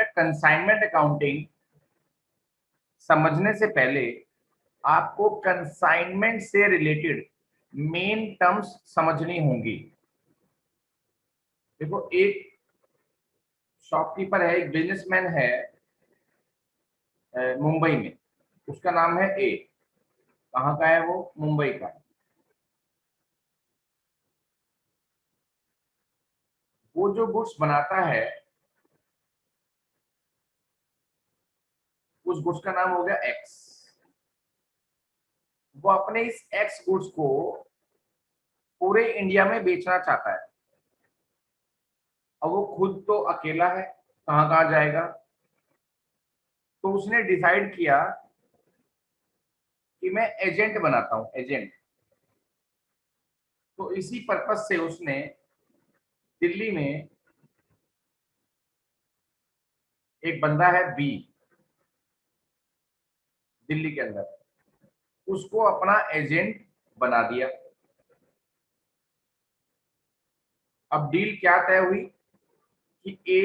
बेटा consignment accounting समझने से पहले आपको कंसाइनमेंट से रिलेटेड मेन टर्म्स समझनी होंगी। देखो, एक शॉपकीपर है, एक बिजनेसमैन है मुंबई में, उसका नाम है ए। कहाँ का है वो? मुंबई का। वो जो गुड्स बनाता है उस गुड्स का नाम हो गया एक्स। वो अपने इस एक्स गुड्स को पूरे इंडिया में बेचना चाहता है। अब वो खुद तो अकेला है, कहाँ कहाँ जाएगा? तो उसने डिसाइड किया कि मैं एजेंट बनाता हूँ, एजेंट। तो इसी पर्पस से उसने दिल्ली में एक बंदा है बी, दिल्ली के अंदर, उसको अपना एजेंट बना दिया। अब डील क्या तय हुई कि ए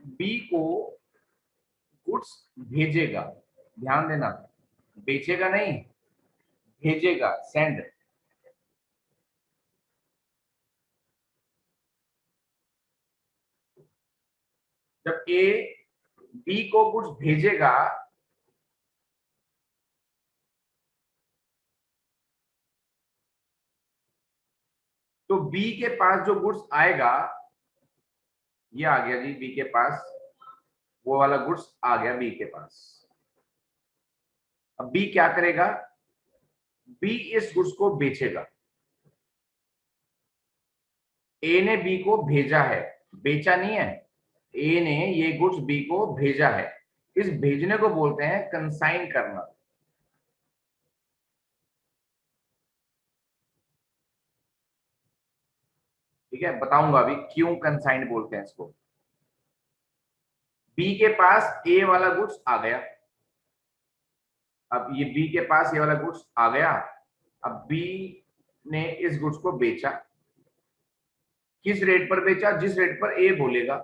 बी को गुड्स भेजेगा। ध्यान देना, बेचेगा नहीं, भेजेगा, सेंड। जब ए बी को गुड्स भेजेगा तो बी के पास जो गुड्स आएगा, ये आ गया जी बी के पास, वो वाला गुड्स आ गया बी के पास। अब बी क्या करेगा? बी इस गुड्स को बेचेगा। ए ने बी को भेजा है, बेचा नहीं है। ए ने ये गुड्स बी को भेजा है। इस भेजने को बोलते हैं कंसाइन करना। ठीक है, बताऊंगा अभी क्यों कंसाइन बोलते हैं इसको। बी के पास ए वाला गुड्स आ गया। अब ये बी के पास ये वाला गुड्स आ गया। अब बी ने इस गुड्स को बेचा। किस रेट पर बेचा? जिस रेट पर ए बोलेगा।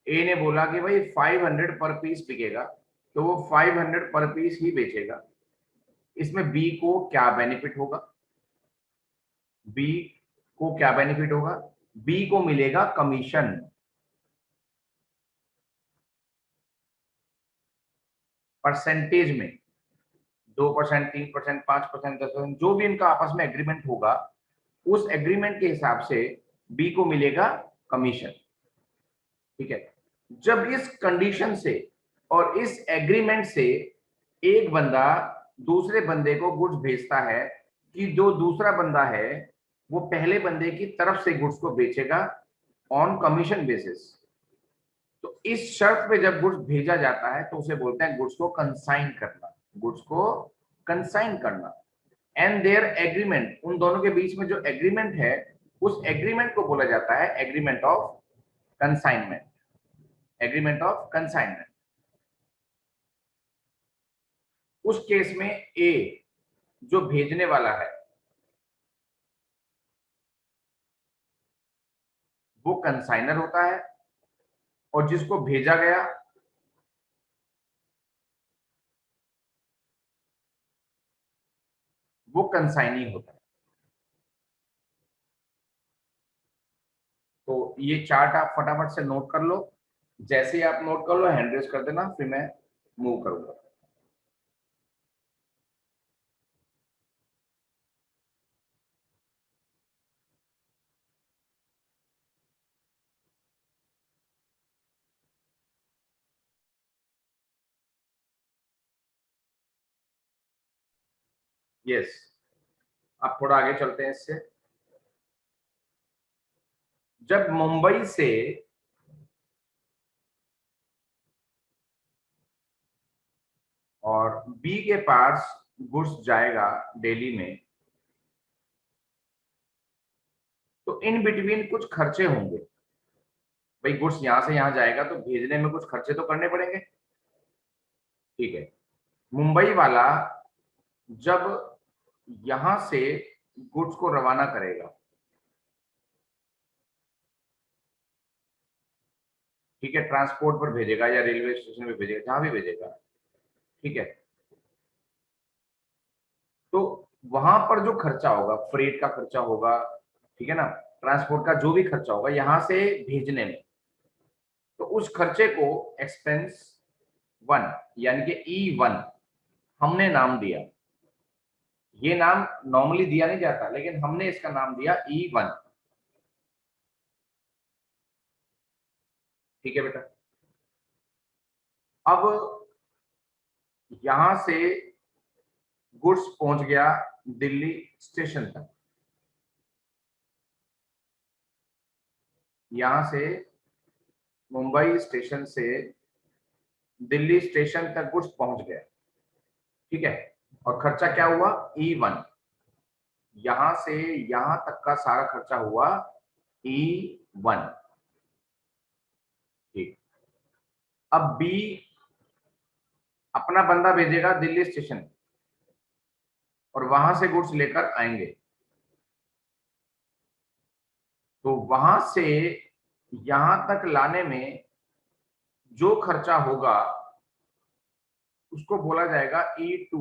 ए ने बोला कि भाई 500 पर पीस बिकेगा, तो वो 500 पर पीस ही बेचेगा। इसमें बी को क्या बेनिफिट होगा? बी को क्या बेनिफिट होगा? बी को मिलेगा कमीशन। परसेंटेज में 2%, 3%, 5%, 10%, जो भी इनका आपस में एग्रीमेंट होगा, उस एग्रीमेंट के हिसाब से बी को मिलेगा कमीशन। ठीक है। जब इस कंडीशन से और इस एग्रीमेंट से एक बंदा दूसरे बंदे को गुड्स भेजता है कि जो दूसरा बंदा है वो पहले बंदे की तरफ से गुड्स को बेचेगा ऑन कमीशन बेसिस, तो इस शर्त पे जब गुड्स भेजा जाता है तो उसे बोलते हैं गुड्स को कंसाइन करना। गुड्स को कंसाइन करना। एंड देयर एग्रीमेंट, उन दोनों के बीच में जो एग्रीमेंट है उस एग्रीमेंट को बोला जाता है agreement of consignment. Agreement of consignment. उस केस में ए जो भेजने वाला है वो कंसाइनर होता है, और जिसको भेजा गया वो कंसाइनी होता है। तो ये चार्ट आप फटाफट से नोट कर लो। जैसे ही आप नोट कर लो हैंड रेज कर देना, फिर मैं मूव करूंगा। यस, अब थोड़ा आगे चलते हैं इससे। जब मुंबई से और बी के पास गुड्स जाएगा दिल्ली में, तो इन बिटवीन कुछ खर्चे होंगे। भाई गुड्स यहां से यहां जाएगा तो भेजने में कुछ खर्चे तो करने पड़ेंगे। ठीक है। मुंबई वाला जब यहां से गुड्स को रवाना करेगा, ठीक है, ट्रांसपोर्ट पर भेजेगा या रेलवे स्टेशन पे भेजेगा, जहां भी भेजेगा, ठीक है। तो वहां पर जो खर्चा होगा, फ्रेट का खर्चा होगा, ठीक है ना, ट्रांसपोर्ट का जो भी खर्चा होगा यहां से भेजने में, तो उस खर्चे को एक्सपेंस वन यानी कि E1 हमने नाम दिया। ये नाम नॉर्मली दिया नहीं जाता, लेकिन हमने इसका नाम दिया E1। ठीक है बेटा। अब यहां से गुड्स पहुंच गया दिल्ली स्टेशन तक, यहां से मुंबई स्टेशन से दिल्ली स्टेशन तक गुड्स पहुंच गया, ठीक है। और खर्चा क्या हुआ, E1। यहां से यहां तक का सारा खर्चा हुआ E1। ठीक। अब बी अपना बंदा भेजेगा दिल्ली स्टेशन और वहां से गुड्स लेकर आएंगे, तो वहां से यहां तक लाने में जो खर्चा होगा उसको बोला जाएगा E2।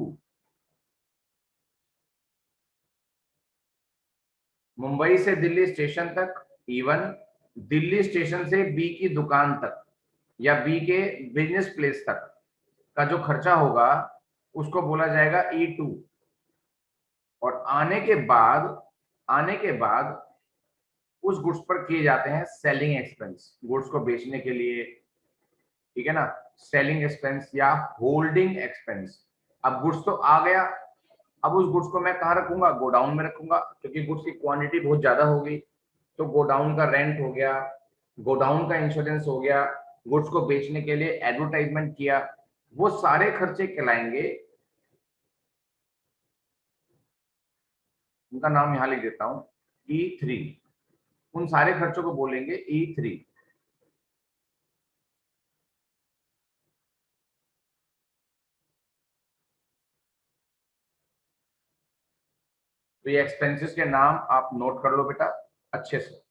मुंबई से दिल्ली स्टेशन तक E1, दिल्ली स्टेशन से बी की दुकान तक या बी के बिजनेस प्लेस तक का जो खर्चा होगा उसको बोला जाएगा E2। और आने के बाद उस गुड्स पर किए जाते हैं सेलिंग एक्सपेंस, गुड्स को बेचने के लिए, ठीक है ना, सेलिंग एक्सपेंस या होल्डिंग एक्सपेंस। अब गुड्स तो आ गया, अब उस गुड्स को मैं कहाँ रखूंगा, गोडाउन में रखूंगा, क्योंकि गुड्स की क्वांटिटी बहुत ज्यादा होगी। तो गोडाउन का रेंट हो गया, गोडाउन का इंश्योरेंस हो गया, गुड्स को बेचने के लिए एडवर्टाइजमेंट किया, वो सारे खर्चे कहलाएंगे, उनका नाम यहां लिख देता हूं E3। उन सारे खर्चों को बोलेंगे E3। तो ये एक्सपेंसेस के नाम आप नोट कर लो बेटा अच्छे से।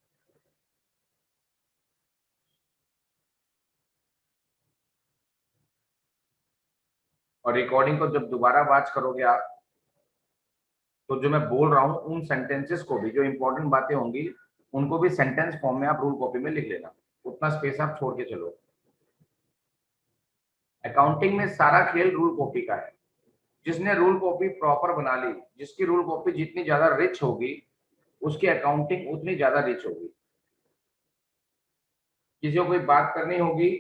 और रिकॉर्डिंग को जब दोबारा वॉच करोगे आप, तो जो मैं बोल रहा हूँ उन सेंटेंसेस को भी, जो इंपॉर्टेंट बातें होंगी उनको भी सेंटेंस फॉर्म में आप रूल कॉपी में लिख लेना, उतना स्पेस आप छोड़ के चलो। अकाउंटिंग में सारा खेल रूल कॉपी का है। जिसने रूल कॉपी प्रॉपर बना ली, जिसकी रूल कॉपी जितनी ज्यादा रिच होगी उसकी अकाउंटिंग उतनी ज्यादा रिच होगी। किसी को कोई बात करनी होगी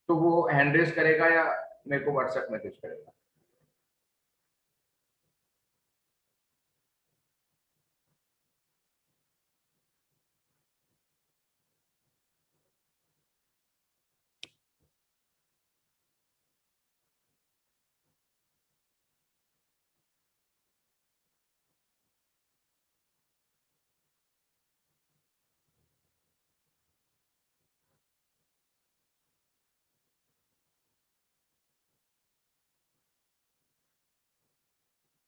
तो वो हैंड रेज करेगा या मेरे को व्हाट्सएप मैसेज करेगा।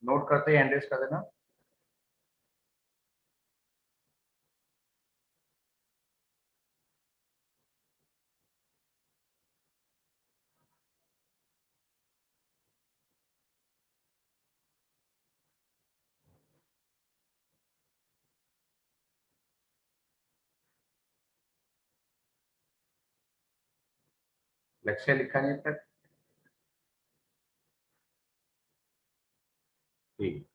नोट करते ही हैंड रेज कर देना। लक्ष्य लिखा नहीं तक, ठीक।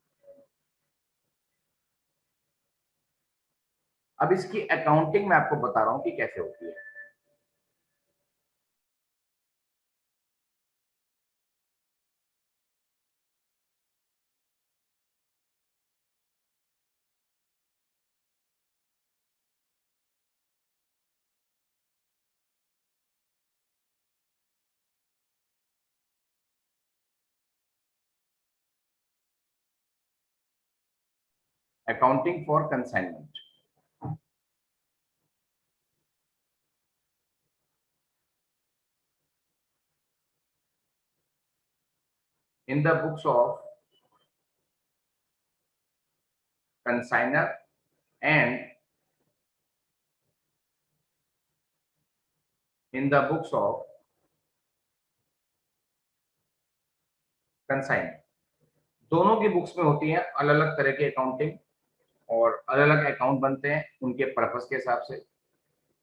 अब इसकी अकाउंटिंग मैं आपको बता रहा हूं कि कैसे होती है। Accounting for consignment. In the books of consigner and in the books of consign. दोनों की बुक्स में होती है अलग अलग तरह की अकाउंटिंग, और अलग अलग अकाउंट बनते हैं उनके पर्पस के हिसाब से,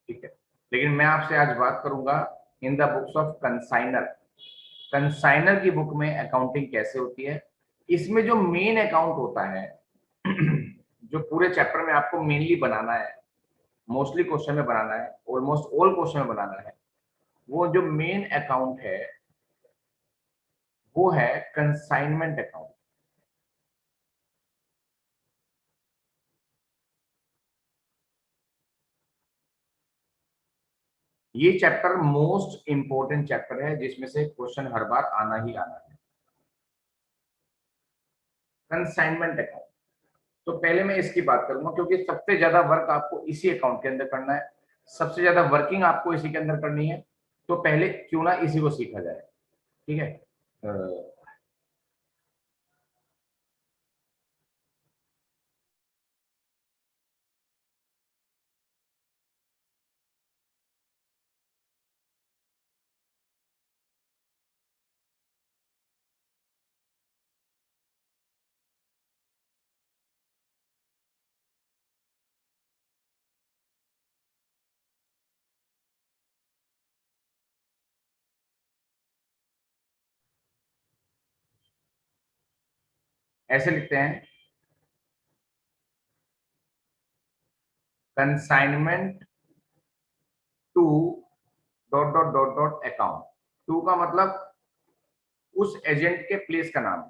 ठीक है। लेकिन मैं आपसे आज बात करूंगा in the books of consignor. Consignor की बुक में अकाउंटिंग कैसे होती है। इसमें जो मेन अकाउंट होता है जो पूरे चैप्टर में आपको मेनली बनाना है, मोस्टली क्वेश्चन में बनाना है, ऑलमोस्ट ऑल क्वेश्चन में बनाना है, वो जो मेन अकाउंट है वो है कंसाइनमेंट अकाउंट। ये चैप्टर मोस्ट इंपॉर्टेंट चैप्टर है जिसमें से क्वेश्चन हर बार आना ही आना है, कंसाइनमेंट अकाउंट। तो पहले मैं इसकी बात करूंगा क्योंकि सबसे ज्यादा वर्क आपको इसी अकाउंट के अंदर करना है, सबसे ज्यादा वर्किंग आपको इसी के अंदर करनी है। तो पहले क्यों ना इसी को सीखा जाए, ठीक है। ऐसे लिखते हैं, consignment to dot dot dot dot account. To का मतलब उस एजेंट के प्लेस का नाम,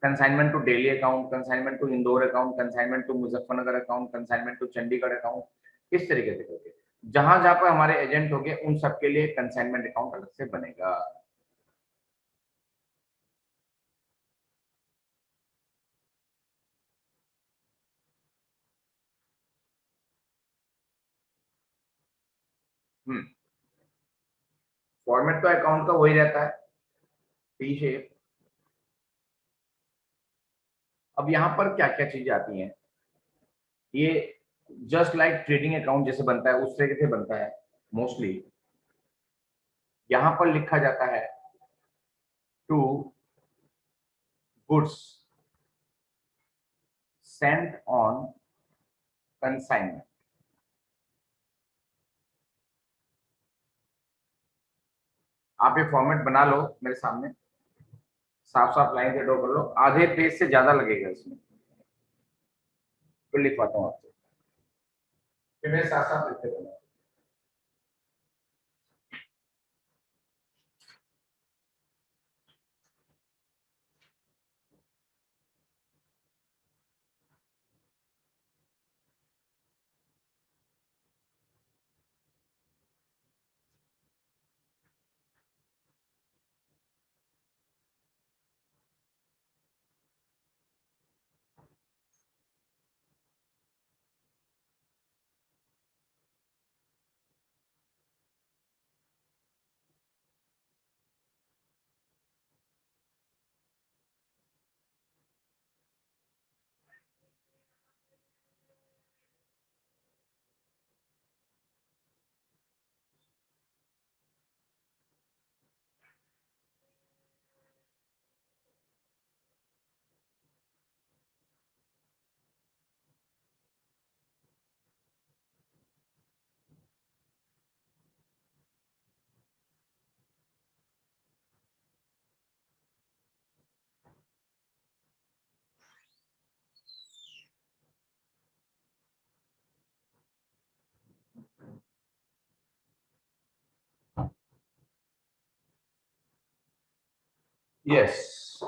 consignment to Delhi account, consignment to Indore account, consignment to Muzaffarnagar account, consignment to Chandigarh account. इस तरीके से करके जहां जहां पर हमारे एजेंट होंगे उन सबके लिए कंसाइनमेंट अकाउंट अलग से बनेगा। हम्म। फॉर्मेट तो अकाउंट का वही रहता है, टी शेप। अब यहाँ पर क्या क्या चीजें आती हैं, ये जस्ट लाइक ट्रेडिंग अकाउंट जैसे बनता है उस तरीके से बनता है मोस्टली। यहाँ पर लिखा जाता है to goods sent on consignment. आप ये फॉर्मेट बना लो मेरे सामने, साफ साफ लाइन से ड्रॉ कर लो, आधे पेज से ज्यादा लगेगा इसमें। फिर लिखवाता हूँ आपसे, फिर मेरे साथ साथ लिखते रहना। Yes,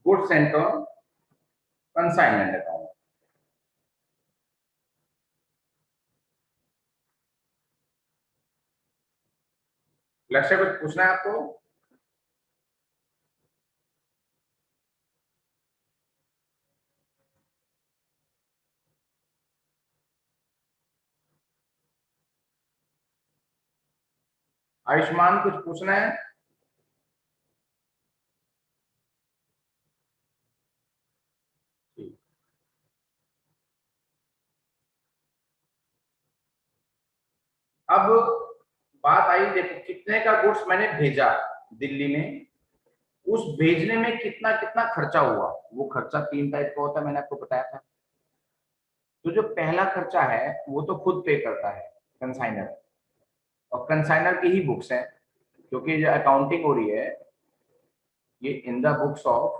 good Saint on consignment account. लक्ष्य कुछ पूछना है आपको। आयुष्मान कुछ पूछना है। अब बात आई, देखो कितने का गुड्स मैंने भेजा दिल्ली में, उस भेजने में कितना कितना खर्चा हुआ। वो खर्चा 3 टाइप का होता है, मैंने आपको बताया था। तो जो पहला खर्चा है वो तो खुद पे करता है कंसाइनर, और कंसाइनर की ही बुक्स है, क्योंकि जो अकाउंटिंग हो रही है ये in the books of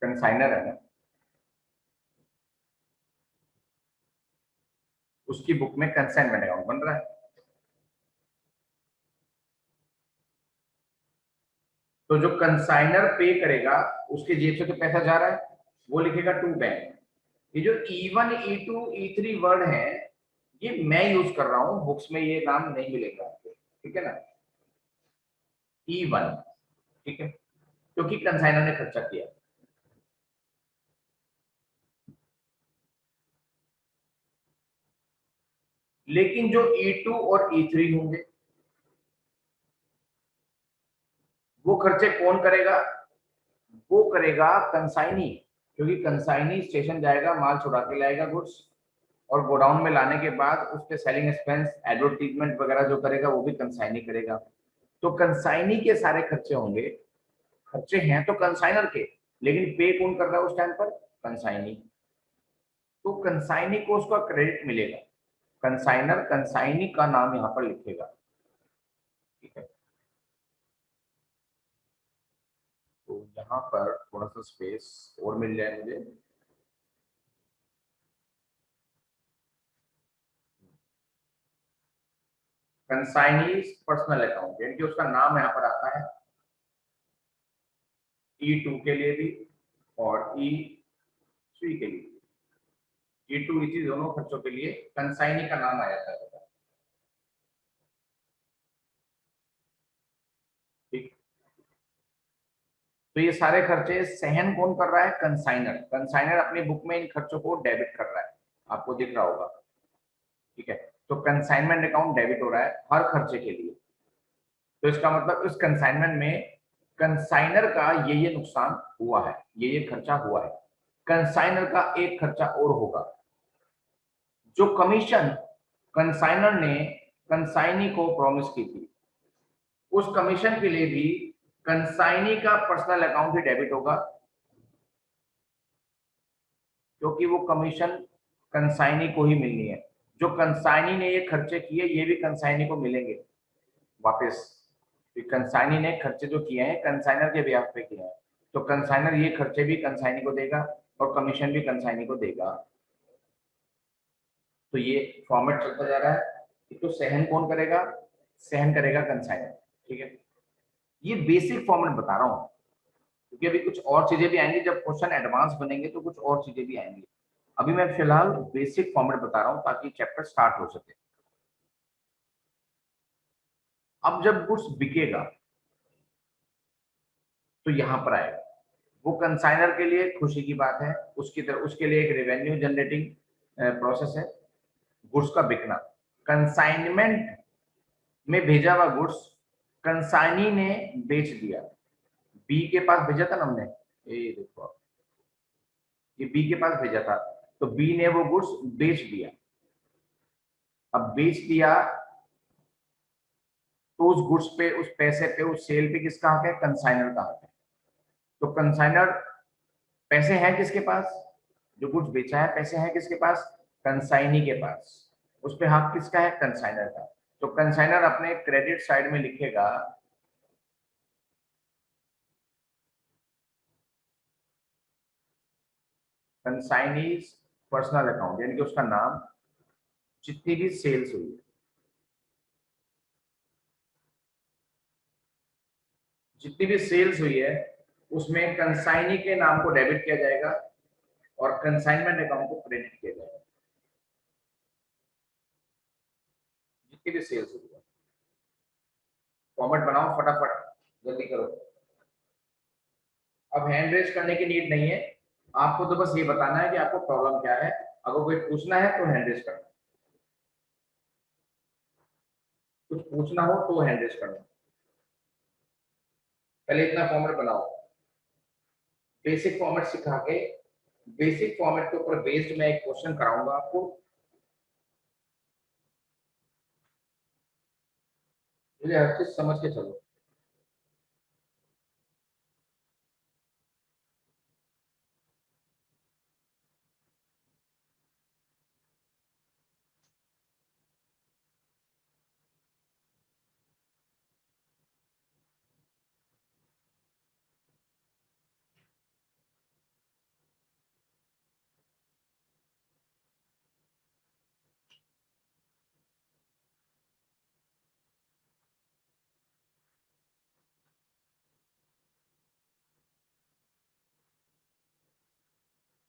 consignor है ना, उसकी बुक में कंसाइनमेंट अकाउंट बन रहा है। तो जो कंसाइनर पे करेगा उसके जेब से तो पैसा जा रहा है, वो लिखेगा टू बैंक। ये जो E1 E2 E3 वर्ड है ये मैं यूज कर रहा हूं, बुक्स में ये नाम नहीं मिलेगा आपको, ठीक है ना। E1, ठीक है, क्योंकि कंसाइनर ने खर्चा किया। लेकिन जो E2 और E3 होंगे वो खर्चे कौन करेगा? वो करेगा कंसाइनी, क्योंकि कंसाइनी स्टेशन जाएगा, माल छुड़ा के लाएगा गुड्स, और गोडाउन में लाने के बाद उस पे सेलिंग एक्सपेंस, एडवर्टीजमेंट वगैरह जो करेगा वो भी कंसाइनी करेगा। तो कंसाइनी के सारे खर्चे होंगे, खर्चे हैं तो कंसाइनर के, लेकिन पे कौन कर रहा है उस टाइम पर? कंसाइनी। तो कंसाइनी को उसका क्रेडिट मिलेगा, कंसाइनर कंसाइनी का नाम यहाँ पर लिखेगा, ठीक है। तो यहाँ पर थोड़ा सा स्पेस और मिल जाए मुझे। कंसाइनीज पर्सनल अकाउंट, यानी कि उसका नाम यहाँ पर आता है। E2 के लिए भी और E3 के लिए, E2 E3 दोनों खर्चों के लिए कंसाइनी का नाम आ जाता है, ठीक। तो ये सारे खर्चे सहन कौन कर रहा है? कंसाइनर। कंसाइनर अपनी बुक में इन खर्चों को डेबिट कर रहा है, आपको दिख रहा होगा, ठीक है। तो कंसाइनमेंट अकाउंट डेबिट हो रहा है हर खर्चे के लिए। तो इसका मतलब इस कंसाइनमेंट में कंसाइनर का ये नुकसान हुआ है, ये खर्चा हुआ है। कंसाइनर का एक खर्चा और होगा, जो कमीशन कंसाइनर ने कंसाइनी को प्रॉमिस की थी, उस कमीशन के लिए भी कंसाइनी का पर्सनल अकाउंट ही डेबिट होगा, क्योंकि वो कमीशन कंसाइनी को ही मिलनी है। जो कंसाइनी ने ये खर्चे किए ये भी कंसाइनी को मिलेंगे वापस। कंसाइनी ने खर्चे जो किए हैं कंसाइनर के ब्याज पे किए हैं, तो कंसाइनर ये खर्चे भी कंसाइनी को देगा और कमीशन भी कंसाइनी को देगा। तो ये फॉर्मेट चलता जा रहा है। तो सहन कौन करेगा? सहन करेगा कंसाइनर, ठीक है। ये बेसिक फॉर्मेट बता रहा हूँ, क्योंकि अभी कुछ और चीजें भी आएंगी, जब क्वेश्चन एडवांस बनेंगे तो कुछ और चीजें भी आएंगी। अभी मैं फिलहाल बेसिक फॉर्मेट बता रहा हूँ ताकि चैप्टर स्टार्ट हो सके। अब जब गुड्स बिकेगा तो यहां पर आएगा, वो कंसाइनर के लिए खुशी की बात है, उसकी तरह उसके लिए एक रेवेन्यू जनरेटिंग प्रोसेस है गुड्स का बिकना। कंसाइनमेंट में भेजा हुआ गुड्स कंसाइनी ने बेच दिया, बी के पास भेजा था ना हमने, ये देखो आप, ये बी के पास भेजा था, तो बी ने वो गुड्स बेच दिया। अब बेच दिया तो उस गुड्स पे, उस पैसे पे, उस सेल पे किसका हक है? कंसाइनर का हक है। तो कंसाइनर, पैसे हैं किसके पास? जो गुड्स बेचा है पैसे हैं किसके पास? कंसाइनी के पास। उस पे हक किसका है? कंसाइनर का। तो कंसाइनर अपने क्रेडिट साइड में लिखेगा कंसाइनीज पर्सनल अकाउंट, यानी कि उसका नाम, जितनी भी सेल्स हुई, जितनी भी सेल्स हुई है उसमें कंसाइनी के नाम को डेबिट किया जाएगा और कंसाइनमेंट अकाउंट को क्रेडिट किया जाएगा, जितनी भी सेल्स हुई है। फॉर्मेट बनाओ फटाफट, जल्दी करो। अब हैंड रेज करने की नीड नहीं है, आपको तो बस ये बताना है कि आपको प्रॉब्लम क्या है। अगर कोई पूछना है तो हैंड रेज करना, कुछ पूछना हो तो हैंड रेज करना। पहले इतना फॉर्मेट बनाओ, बेसिक फॉर्मेट सिखा के बेसिक फॉर्मेट के ऊपर बेस्ड मैं एक क्वेश्चन कराऊंगा आपको, मुझे हर चीज समझ के चलो।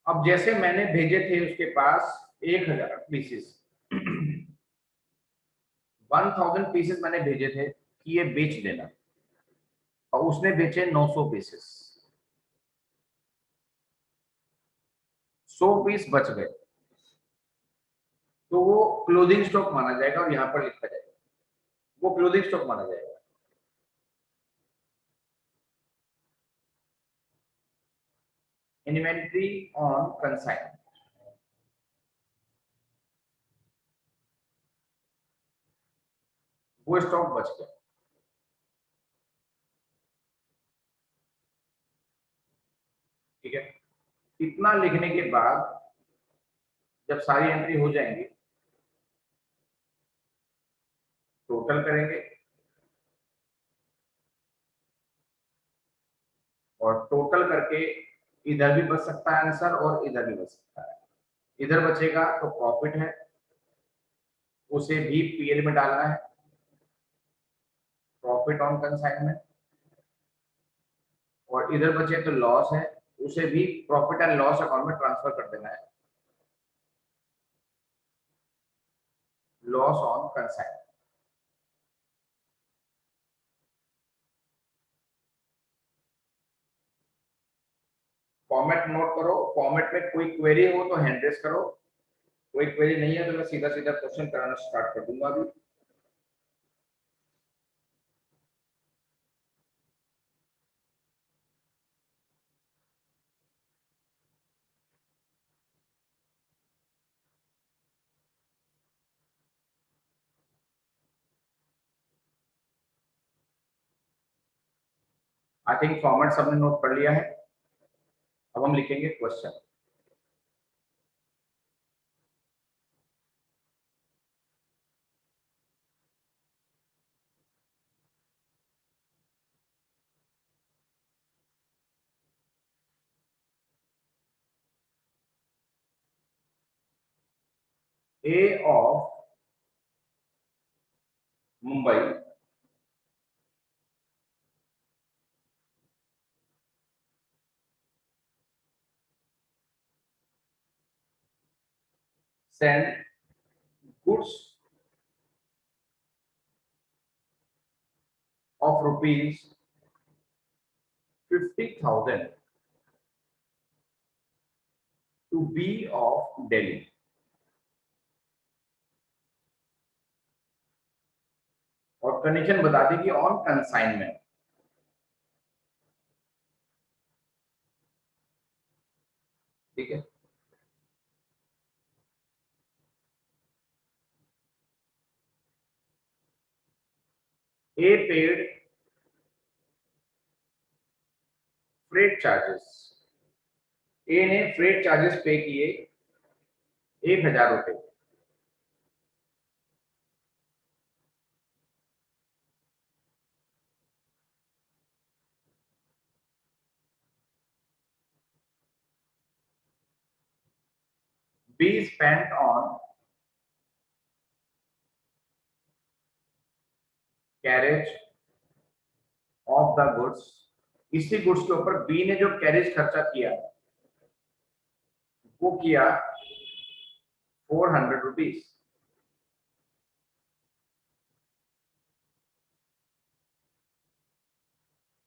अब जैसे मैंने भेजे थे उसके पास 1000 पीसेस, 1000 पीसेस मैंने भेजे थे कि ये बेच देना, और उसने बेचे 900 पीसेस, 100 पीस बच गए, तो वो क्लोजिंग स्टॉक माना जाएगा और यहाँ पर लिखा जाएगा, वो क्लोजिंग स्टॉक माना जाएगा। इन्वेंट्री ऑन कंसाइन, वो स्टॉक बच गया। ठीक है, इतना लिखने के बाद जब सारी एंट्री हो जाएंगी, टोटल करेंगे, और टोटल करके इधर भी बच सकता है आंसर और इधर भी बच सकता है। इधर बचेगा तो प्रॉफिट है, उसे भी पीएल में डालना है, प्रॉफिट ऑन कंसाइनमेंट, और इधर बचे तो लॉस है, उसे भी प्रॉफिट एंड लॉस अकाउंट में ट्रांसफर कर देना है, loss on consign. Format note करो, फॉर्मेट में कोई क्वेरी हो तो हैंड रेस करो, कोई क्वेरी नहीं है तो मैं सीधा सीधा क्वेश्चन कराना स्टार्ट कर दूंगा अभी। आई थिंक फॉर्मेट सबने नोट कर लिया है। अब हम लिखेंगे question. A of Mumbai send goods of rupees 50,000 to B of Delhi। और कंडीशन बता दी कि ऑन कंसाइनमेंट। ठीक है, ए पेड फ्रेट चार्जेस, ए ने फ्रेट चार्जेस पे किए 1000 रुपए। Be spent on carriage of the goods, इसी गुड्स के ऊपर बी ने जो कैरेज खर्चा किया वो किया 400 rupees.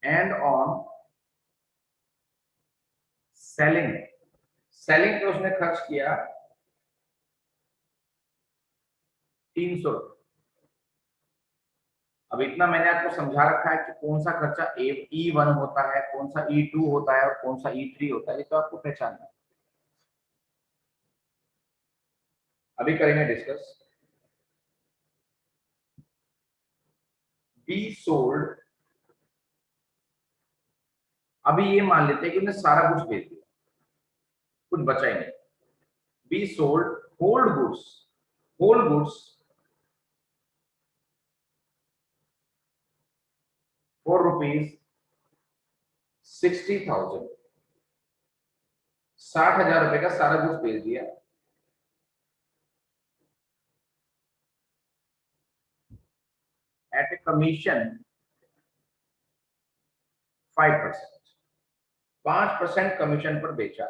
And on selling, selling पे उसने खर्च किया 300। अब इतना मैंने आपको समझा रखा है कि कौन सा खर्चा E1 होता है, कौन सा E2 होता है और कौन सा E3 होता है, ये तो आपको पहचानना है। अभी करेंगे डिस्कस। बी सोल्ड, अभी ये मान लेते हैं कि उन्हें सारा कुछ बेच दिया, कुछ बचा ही नहीं। By sold hold goods, whole goods for ₹60,000, 60,000 रुपए का सारा गुड्स बेच दिया एट ए कमीशन 5%, 5% कमीशन पर बेचा।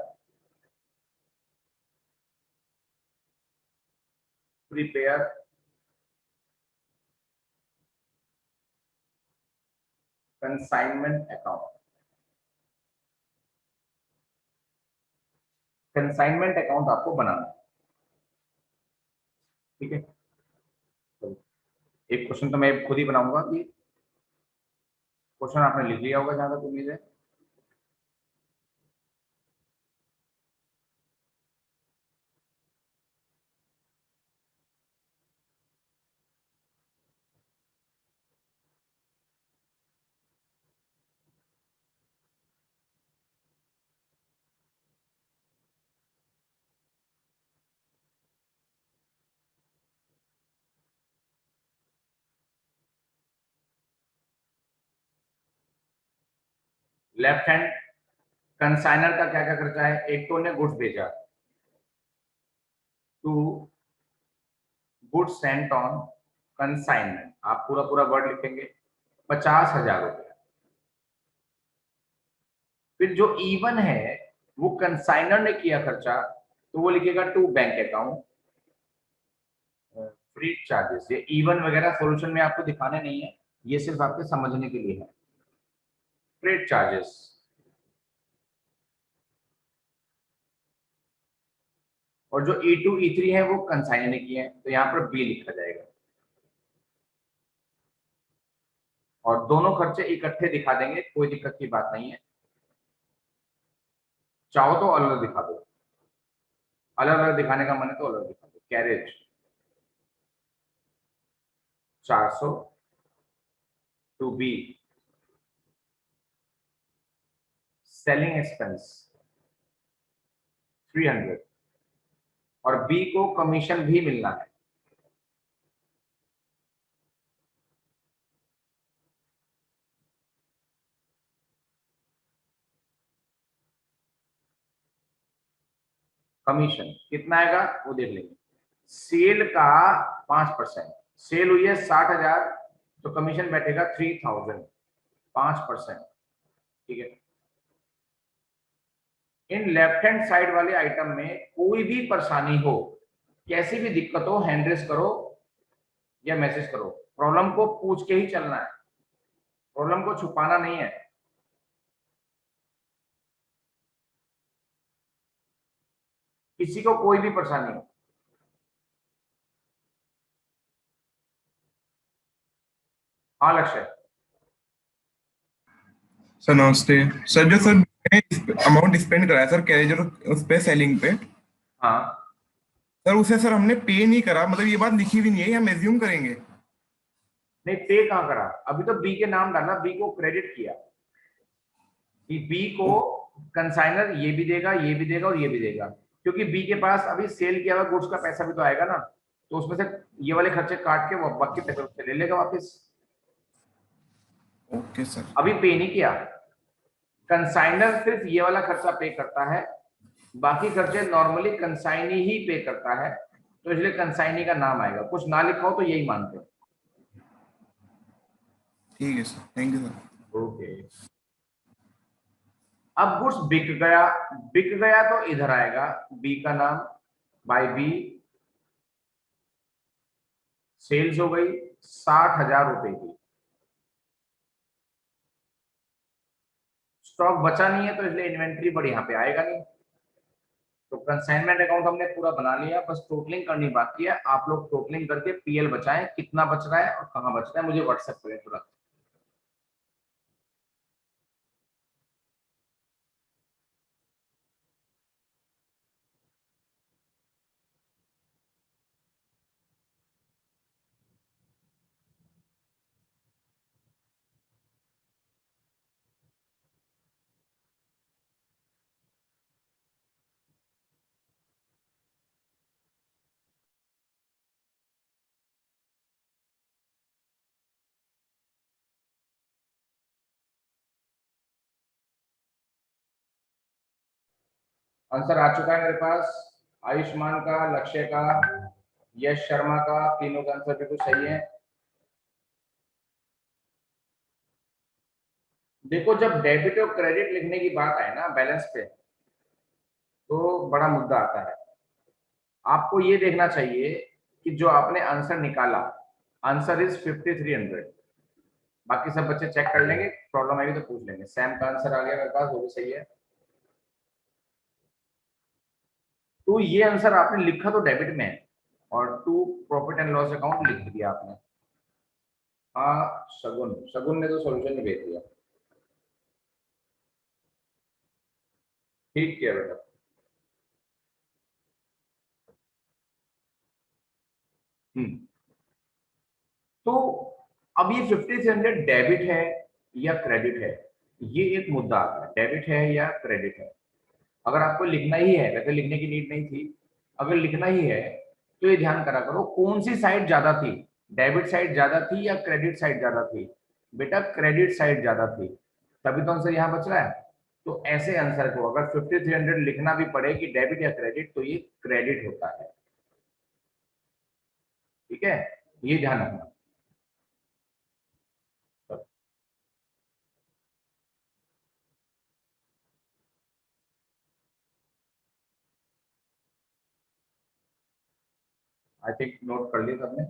Prepare consignment account, consignment account आपको बनाना है, ठीक है। तो एक क्वेश्चन तो मैं खुद ही बनाऊंगा कि क्वेश्चन आपने लिख लिया होगा जहां तक उम्मीद है। लेफ्ट हैंड कंसाइनर का क्या क्या खर्चा है, एक तो उन्हें गुड्स भेजा, to goods sent on consignment, आप पूरा पूरा वर्ड लिखेंगे, 50,000 रुपया। फिर जो इवन है वो कंसाइनर ने किया खर्चा, तो वो लिखेगा to bank account free charges. ये इवन वगैरह सॉल्यूशन में आपको दिखाने नहीं है, ये सिर्फ आपके समझने के लिए है। फ्रेट चार्जेस, और जो E2 E3 है वो कंसाइनर ने किए हैं, तो यहाँ पर बी लिखा जाएगा। और दोनों खर्चे इकट्ठे दिखा देंगे, कोई दिक्कत की बात नहीं है। चाहो तो अलग अलग दिखा दो, अलग अलग दिखाने का मन है तो अलग दिखा दो। Carriage 400, to by selling expense 300, और बी को कमीशन भी मिलना है। कमीशन कितना आएगा वो देख लेंगे। सेल का 5%, सेल हुई है 60,000, तो कमीशन बैठेगा 3,000, 5%, ठीक है। इन लेफ्ट हैंड साइड वाले आइटम में कोई भी परेशानी हो, कैसी भी दिक्कत हो, हैंड रेस करो या मैसेज करो। प्रॉब्लम को पूछ के ही चलना है, प्रॉब्लम को छुपाना नहीं है। किसी को कोई भी परेशानी हो। हाँ लक्ष्य। सर नमस्ते। सर जो सर अमाउंट स्पेंड करा है सर कैरेजर उस पे सेलिंग पे, हाँ सर उसे सर हमने पे नहीं करा, मतलब ये बात लिखी भी नहीं है, हम एज्यूम करेंगे। नहीं, पे कहाँ करा, अभी तो बी के नाम डाला, बी को क्रेडिट किया कि बी को ओ, कंसाइनर ये भी देगा, ये भी देगा और ये भी देगा, क्योंकि बी के पास अभी सेल किया हुआ गुड्स का पैसा भी तो आएगा ना, तो उसमें से ये वाले खर्चे काट के वो बाकी पैसे उससे ले लेगा वापस। Okay sir. अभी पे नहीं किया, कंसाइनर सिर्फ ये वाला खर्चा पे करता है, बाकी खर्चे नॉर्मली कंसाइनी ही पे करता है, तो इसलिए कंसाइनी का नाम आएगा। कुछ ना लिखा हो तो यही मानते हैं। ठीक है sir, thank you sir. Okay. अब गुड्स बिक गया, बिक गया तो इधर आएगा बी का नाम, बाय बी सेल्स हो गई 60,000 रुपए की। स्टॉक बचा नहीं है तो इसलिए इन्वेंट्री बढ़ यहाँ पे आएगा नहीं। तो कंसाइनमेंट अकाउंट हमने पूरा बना लिया, बस टोटलिंग करनी बाकी है। आप लोग टोटलिंग करके पीएल बचाएं, कितना बच रहा है और कहाँ बच रहा है मुझे व्हाट्सएप करें तुरंत। आंसर आ चुका है मेरे पास। आयुष्मान का, लक्ष्य का, यश शर्मा का, तीनों का आंसर बिल्कुल सही है। देखो, जब डेबिट और क्रेडिट लिखने की बात आए ना बैलेंस पे, तो बड़ा मुद्दा आता है। आपको ये देखना चाहिए कि जो आपने आंसर निकाला, आंसर इज 5300। बाकी सब बच्चे चेक कर लेंगे, प्रॉब्लम आएगी तो पूछ लेंगे। सैम का आंसर आ गया मेरे पास, वो भी सही है। तो ये आंसर आपने लिखा तो डेबिट में है, और to profit and loss account लिख दिया आपने। हाँ, शगुन शगुन ने तो सॉल्यूशन ही भेज दिया। ठीक किया बेटा। हम्म। तो अब ये 5300 डेबिट है या क्रेडिट है, ये एक मुद्दा आता है। डेबिट है या क्रेडिट है। अगर आपको लिखना ही है, वैसे लिखने की नीड नहीं थी, अगर लिखना ही है तो ये ध्यान करा करो कौन सी साइड ज्यादा थी। डेबिट साइड ज्यादा थी या क्रेडिट साइड ज्यादा थी। बेटा क्रेडिट साइड ज्यादा थी, तभी तो आंसर यहाँ बच रहा है। तो ऐसे आंसर को अगर 5300 लिखना भी पड़े कि डेबिट या क्रेडिट, तो ये क्रेडिट होता है। ठीक है, ये ध्यान रखना। आई थिंक नोट कर लिया सबने।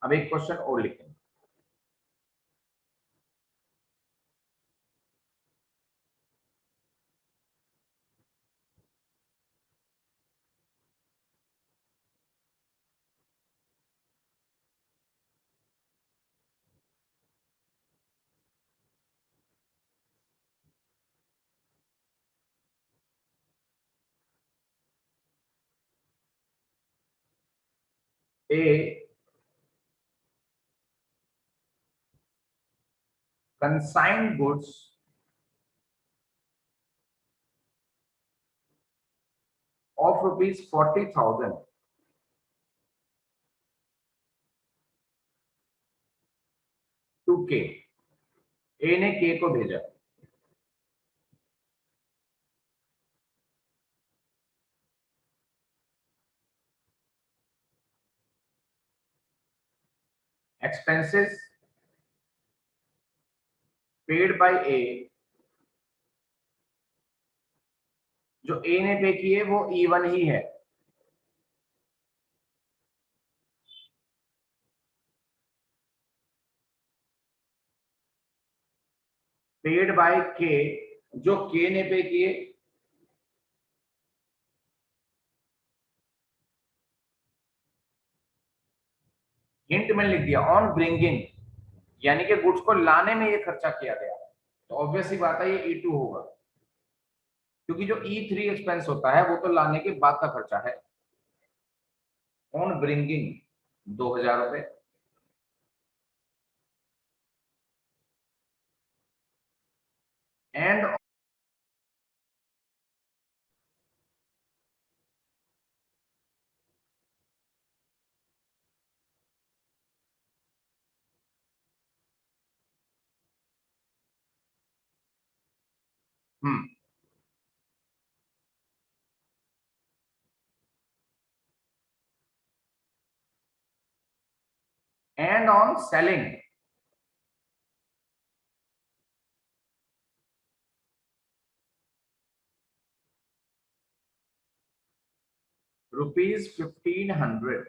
अब एक क्वेश्चन और लिखें। ए कंसाइंड गुड्स ऑफ ₹40,000 टू के। ए ने के को भेजा। एक्सपेंसेस पेड बाय ए, जो ए ने पे किए वो E1 ही है। पेड बाय के, जो के ने पे किए। हिंट में लिख दिया ऑन ब्रिंगिंग, यानी कि गुड्स को लाने में ये खर्चा किया गया। तो ऑब्वियस ही बात है ये E2 होगा, क्योंकि जो E3 एक्सपेंस होता है वो तो लाने के बाद का खर्चा है। On bringing ₹2000। And hmm and on selling ₹1500।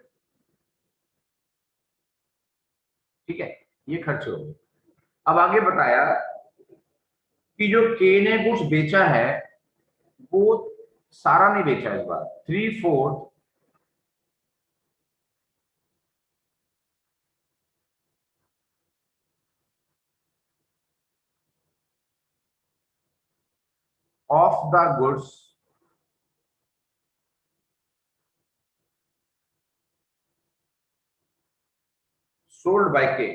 ठीक है, ये खर्च हो गए। अब आगे बताया कि जो के ने गुड्स बेचा है वो सारा नहीं बेचा इस बार। 3/4 of the goods sold by के।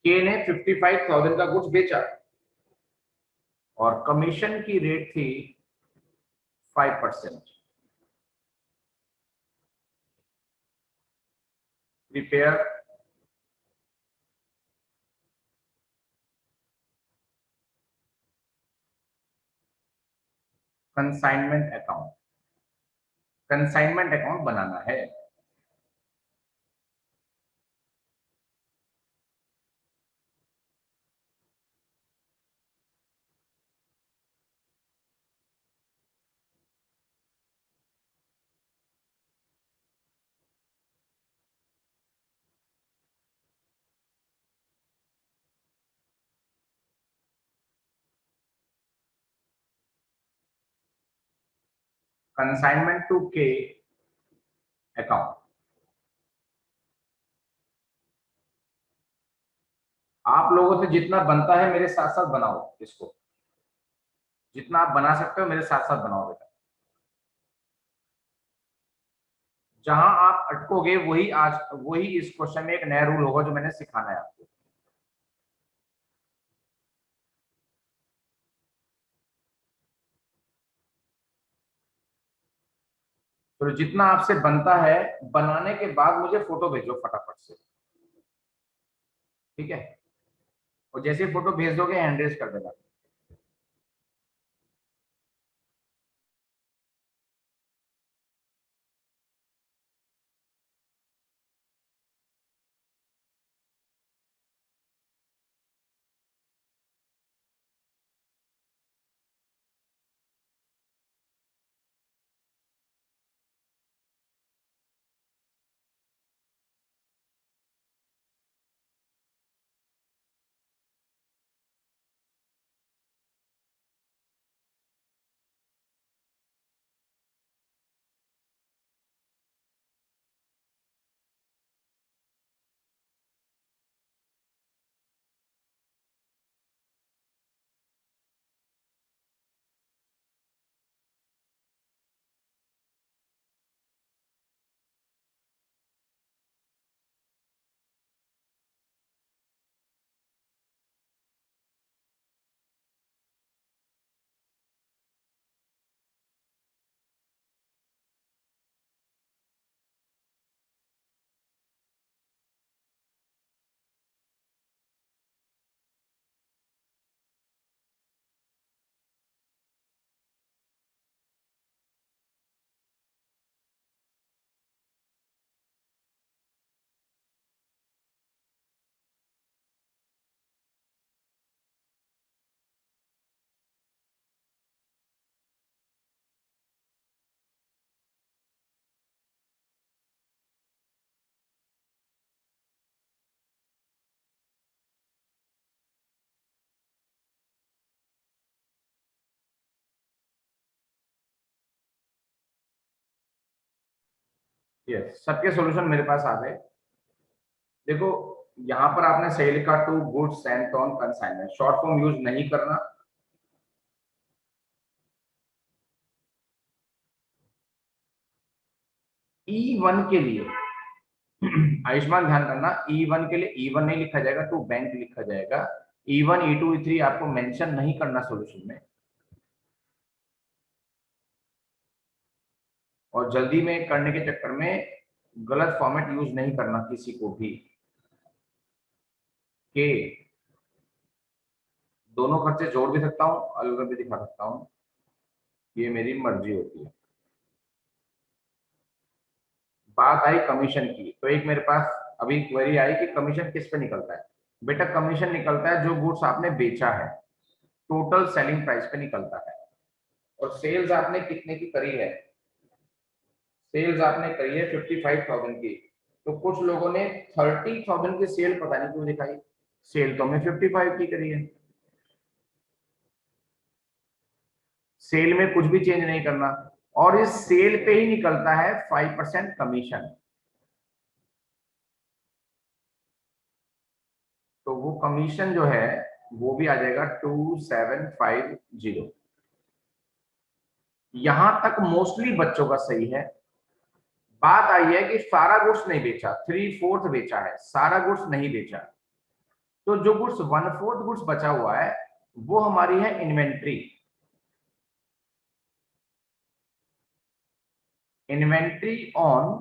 के ने 55,000 का गुड्स बेचा और कमीशन की रेट थी 5%। Prepare consignment account. Consignment account बनाना है। Consignment to K account. आप लोगों से जितना बनता है मेरे साथ साथ बनाओ इसको, जितना आप बना सकते हो मेरे साथ साथ बनाओ बेटा। जहां आप अटकोगे वही इस क्वेश्चन में एक नया रूल होगा जो मैंने सिखाना है आपको। तो जितना आपसे बनता है बनाने के बाद मुझे फोटो भेजो फटाफट से, ठीक है? और जैसे फोटो भेज दोगे हैंड रेज कर देना। यस, सबके सॉल्यूशन मेरे पास आ गए। देखो यहाँ पर आपने सही लिखा, to goods sent on consignment, short form use नहीं करना। E1 के लिए आयुष्मान ध्यान करना, E1 के लिए E1 नहीं लिखा जाएगा, टू बैंक लिखा जाएगा। E1 E2 E3 आपको मेंशन नहीं करना सॉल्यूशन में, और जल्दी में करने के चक्कर में गलत फॉर्मेट यूज नहीं करना किसी को भी। के दोनों खर्चे जोड़ भी सकता हूँ, अलग भी दिखा सकता हूँ, ये मेरी मर्जी होती है। बात आई कमीशन की, तो एक मेरे पास अभी क्वेरी आई कि कमीशन किस पे निकलता है। बेटा कमीशन निकलता है जो गुड्स आपने बेचा है, टोटल सेलिंग प्राइस पे निकलता है। और सेल्स आपने कितने की करी है? सेल्स आपने करी है 55,000 की। तो कुछ लोगों ने 30,000 की सेल पता नहीं क्यों दिखाई, सेल तो हमने 55 की करी है। सेल में कुछ भी चेंज नहीं करना, और इस सेल पे ही निकलता है 5% कमीशन। तो वो कमीशन जो है वो भी आ जाएगा 2750। यहां तक मोस्टली बच्चों का सही है। बात आई है कि सारा गुड्स नहीं बेचा, 3/4 बेचा है, सारा गुड्स नहीं बेचा। तो जो गुड्स 1/4 गुड्स बचा हुआ है वो हमारी है इन्वेंट्री। Inventory on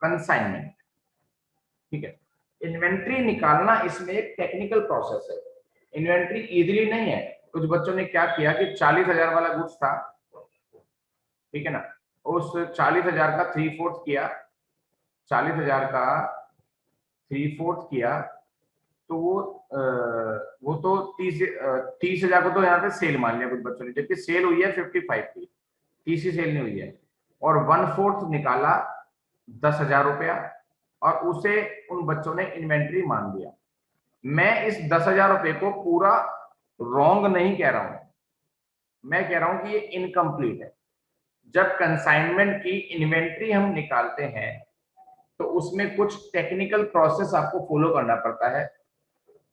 consignment. ठीक है, इन्वेंट्री निकालना इसमें एक टेक्निकल प्रोसेस है। इन्वेंट्री इजीली नहीं है। कुछ बच्चों ने क्या किया कि 40,000 वाला गुड्स था, ठीक है ना, उस 40,000 का 3/4 किया, 40,000 का 3/4 किया, तो वो तो 30,000 को तो यहाँ पे सेल मान लिया कुछ बच्चों ने, जबकि सेल हुई है 55 की, तीसरी सेल नहीं हुई है। और 1/4 निकाला 10,000 रुपया, और उसे उन बच्चों ने इन्वेंट्री मान लिया। मैं इस 10,000 रुपए को पूरा रॉन्ग नहीं कह रहा हूं, मैं कह रहा हूं कि ये इनकम्प्लीट है। जब कंसाइनमेंट की इन्वेंट्री हम निकालते हैं तो उसमें कुछ टेक्निकल प्रोसेस आपको फॉलो करना पड़ता है।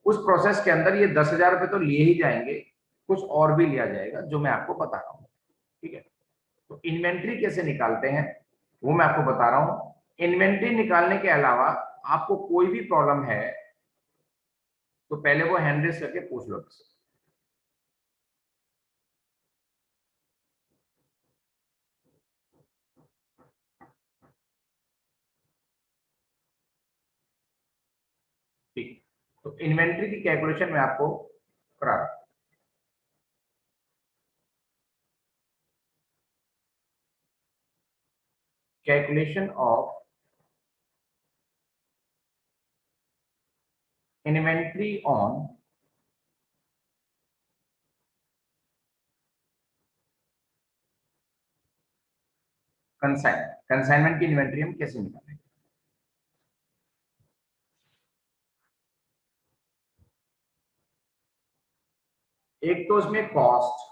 उस प्रोसेस के अंदर ये 10,000 रुपए तो लिए ही जाएंगे, कुछ और भी लिया जाएगा जो मैं आपको बता रहा हूँ। ठीक है, तो इन्वेंट्री कैसे निकालते हैं वो मैं आपको बता रहा हूँ। इन्वेंट्री निकालने के अलावा आपको कोई भी प्रॉब्लम है तो पहले वो हैंड रेस करके पूछ लो। ठीक, तो इन्वेंट्री की कैलकुलेशन मैं आपको करा रहा हूं। Calculation of inventory on consignment. Consignment की इन्वेंट्री हम कैसे निकालेंगे? एक तो इसमें कॉस्ट,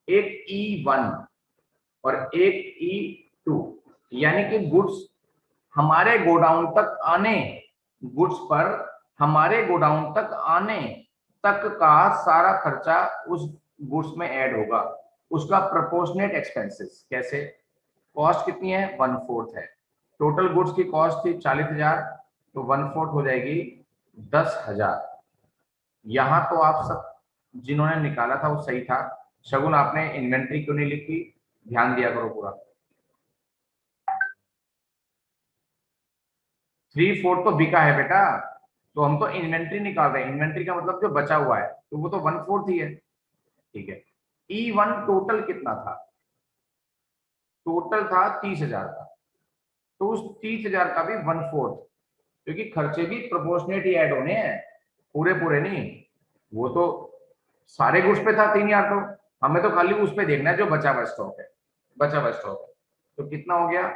एक E1 और एक E2, यानी कि गुड्स हमारे गोडाउन तक आने, गुड्स पर हमारे गोडाउन तक आने तक का सारा खर्चा उस गुड्स में ऐड होगा, उसका प्रोपोर्शनेट एक्सपेंसेस। कैसे? कॉस्ट कितनी है? 1/4 है। टोटल गुड्स की कॉस्ट थी 40,000, तो 1/4 हो जाएगी 10,000। यहां तो आप सब जिन्होंने निकाला था वो सही था। शगुन, आपने इन्वेंट्री क्यों नहीं लिखी? ध्यान दिया करो पूरा। 3/4 तो बिका है बेटा, तो हम तो इन्वेंट्री निकाल रहे हैं। इन्वेंट्री का मतलब जो बचा हुआ है, तो वो तो 1/4 ही है। ठीक है, E1 टोटल कितना था? टोटल था 30,000 का, तो उस 30,000 का भी 1/4, क्योंकि खर्चे भी प्रोपोर्शनेट ही ऐड होने हैं, पूरे पूरे नहीं। वो तो सारे गुड्स पे था 3,000, तो हमें तो खाली उस पे देखना है जो बचा हुआ स्टॉक है, बचा हुआ स्टॉक है। तो कितना हो गया?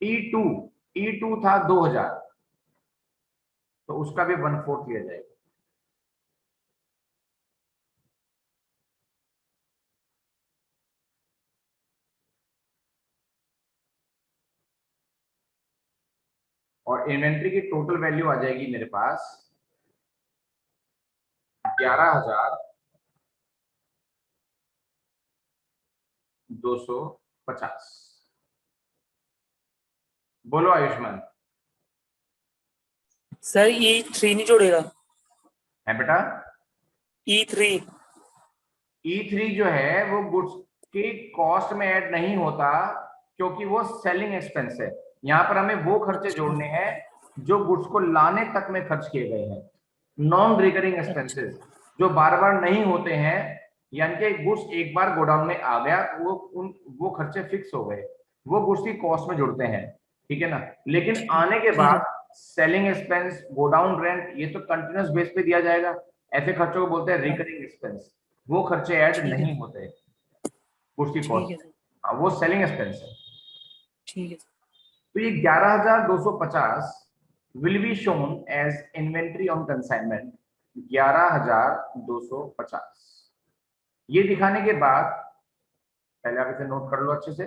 E2, E2 था 2,000, तो उसका भी 1/4 लिया जाएगा। और इन्वेंट्री की टोटल वैल्यू आ जाएगी मेरे पास 11,250। बोलो आयुष्मान। सर E3 नहीं जोड़ेगा? है बेटा, E3 E3 जो है वो गुड्स की कॉस्ट में ऐड नहीं होता, क्योंकि वो सेलिंग एक्सपेंस है। यहाँ पर हमें वो खर्चे जोड़ने हैं जो गुड्स को लाने तक में खर्च किए गए हैं, नॉन रिकरिंग एक्सपेंसेस जो बार बार नहीं होते हैं। यानी कि गुड्स एक बार गोडाउन में आ गया तो वो खर्चे फिक्स हो गए, वो गुड्स की कॉस्ट में जुड़ते हैं। ठीक है ना, लेकिन आने के ठीक है। बाद सेलिंग एक्सपेंस, गोडाउन रेंट, ये तो कंटिन्यूस बेस पे दिया जाएगा। ऐसे खर्चों को बोलते हैं रिकरिंग एक्सपेंस, वो खर्चे ऐड ठीक है नहीं होते उसकी ठीक कॉस्ट है में। सर। हाँ, वो सेलिंग एक्सपेंस है। ठीक है सर। तो ये 11,250 will be shown as inventory on consignment. 11,250 ये दिखाने के बाद, पहले आप इसे नोट कर लो अच्छे से।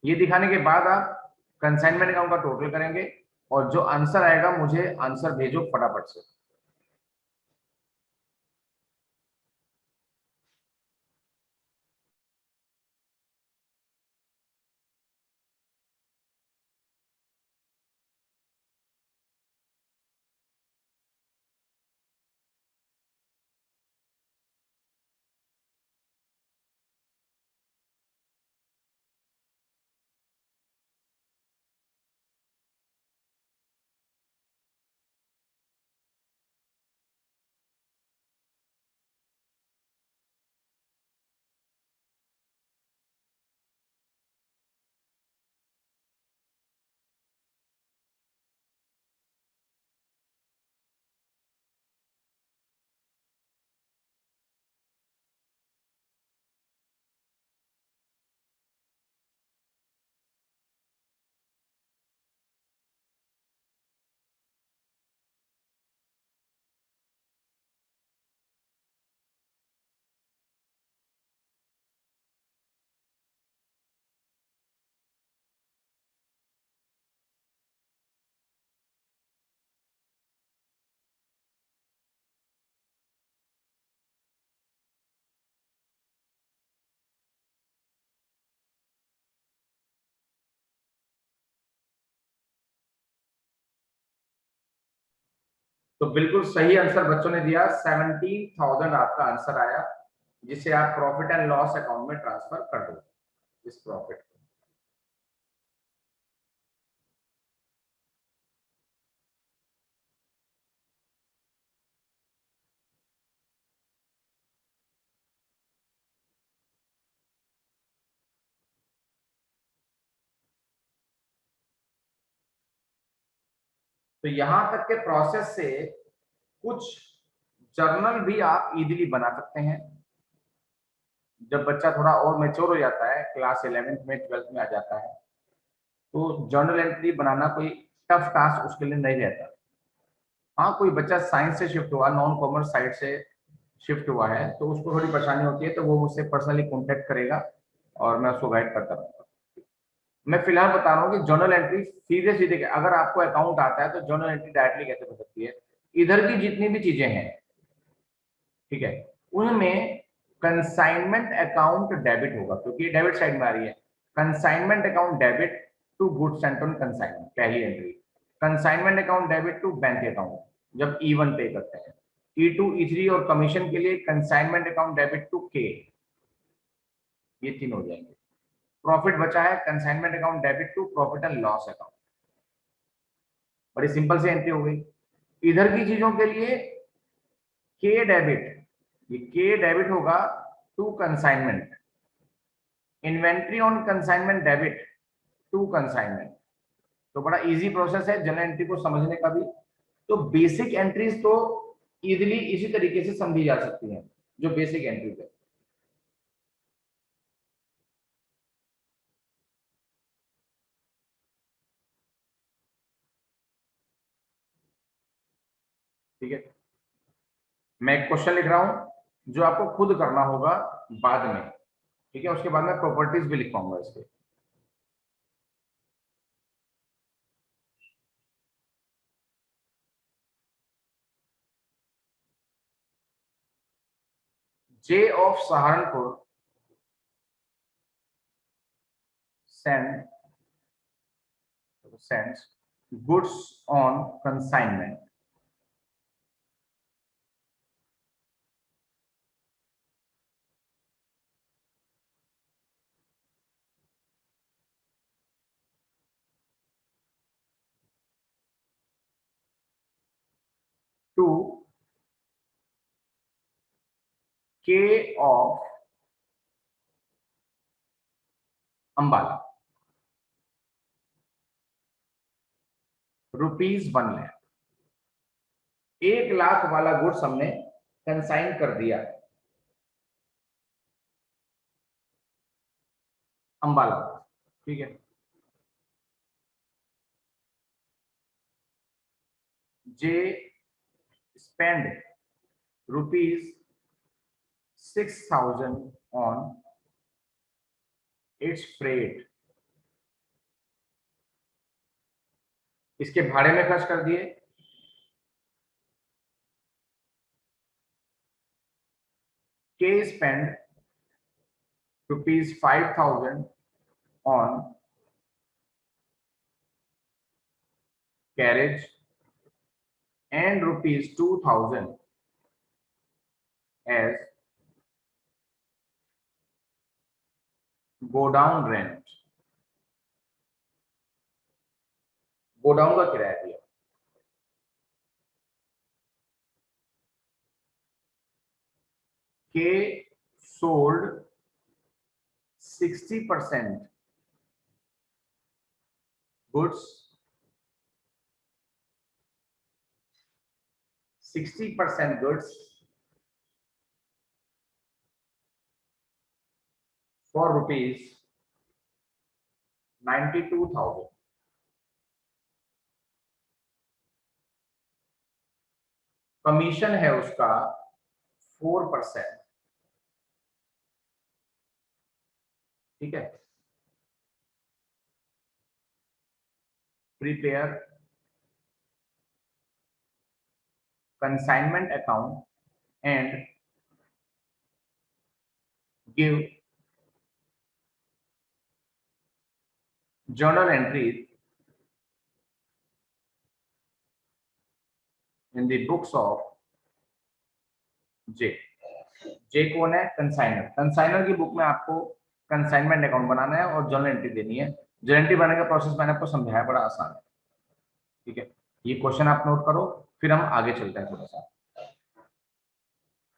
ये दिखाने के बाद आप कंसाइनमेंट अकाउंट का टोटल करेंगे, और जो आंसर आएगा मुझे आंसर भेजो फटाफट से। तो बिल्कुल सही आंसर बच्चों ने दिया, 17,000 आपका आंसर आया, जिसे आप प्रॉफिट एंड लॉस अकाउंट में ट्रांसफर कर दो इस प्रॉफिट को। तो यहां तक के प्रोसेस से कुछ जर्नल भी आप इजीली बना सकते हैं। जब बच्चा थोड़ा और मैच्योर हो जाता है, क्लास 11th में 12th में आ जाता है, तो जर्नल एंट्री बनाना कोई टफ टास्क उसके लिए नहीं रहता। हाँ, कोई बच्चा साइंस से शिफ्ट हुआ, नॉन कॉमर्स साइड से शिफ्ट हुआ है, तो उसको थोड़ी परेशानी होती है, तो वो मुझसे पर्सनली कॉन्टेक्ट करेगा और मैं उसको गाइड करता रहूंगा। मैं फिलहाल बता रहा हूँ कि जर्नल एंट्री सीधे सीधे, अगर आपको अकाउंट आता है तो जर्नल एंट्री डायरेक्टली कैसे हो सकती है। इधर की जितनी भी चीजें हैं, ठीक है, उनमें कंसाइनमेंट अकाउंट डेबिट होगा, क्योंकि ये डेबिट साइड में आ रही है। Consignment account debit to goods and on consignment, पहली एंट्री। Consignment account debit to bank account, जब E1 पे करते हैं। E2 E3 और कमीशन के लिए कंसाइनमेंट अकाउंट डेबिट टू के, ये तीन हो जाएंगे। प्रॉफिट बचा है consignment account debit to profit and loss account. बड़ी सिंपल सी एंट्री हो गई। इधर की चीजों के लिए के डेबिट, ये के डेबिट होगा to consignment. Inventory on consignment debit to consignment. तो बड़ा इजी प्रोसेस है जनरल एंट्री को समझने का भी। तो बेसिक एंट्रीज तो इजीली इसी तरीके से समझी जा सकती हैं, जो बेसिक एंट्रीज है। ठीक है, मैं एक क्वेश्चन लिख रहा हूं जो आपको खुद करना होगा बाद में, ठीक है, उसके बाद मैं प्रॉपर्टीज भी लिख पाऊंगा इसके। J of Saharanpur sends goods on consignment to K of Ambala, ₹1,00,000। 1,00,000 वाला गुड्स हमने कंसाइन कर दिया अंबाला, ठीक है। J spend ₹6,000 on its freight, इसके भाड़े में खर्च कर दिए। K spend ₹5,000 on carriage and ₹2,000 as godown rent, godown का किराया दिया। K sold 60% goods, 60% goods for ₹92,000। Commission है उसका 4%, ठीक है। Prepare consignment account and give journal entries in the books of J. J कौन है? कंसाइनर। कंसाइनर की बुक में आपको कंसाइनमेंट अकाउंट बनाना है और जर्नल एंट्री देनी है। जर्नल एंट्री बनाने का प्रोसेस मैंने आपको समझाया, बड़ा आसान है। ठीक है, ये क्वेश्चन आप नोट करो, फिर हम आगे चलते हैं। थोड़ा सा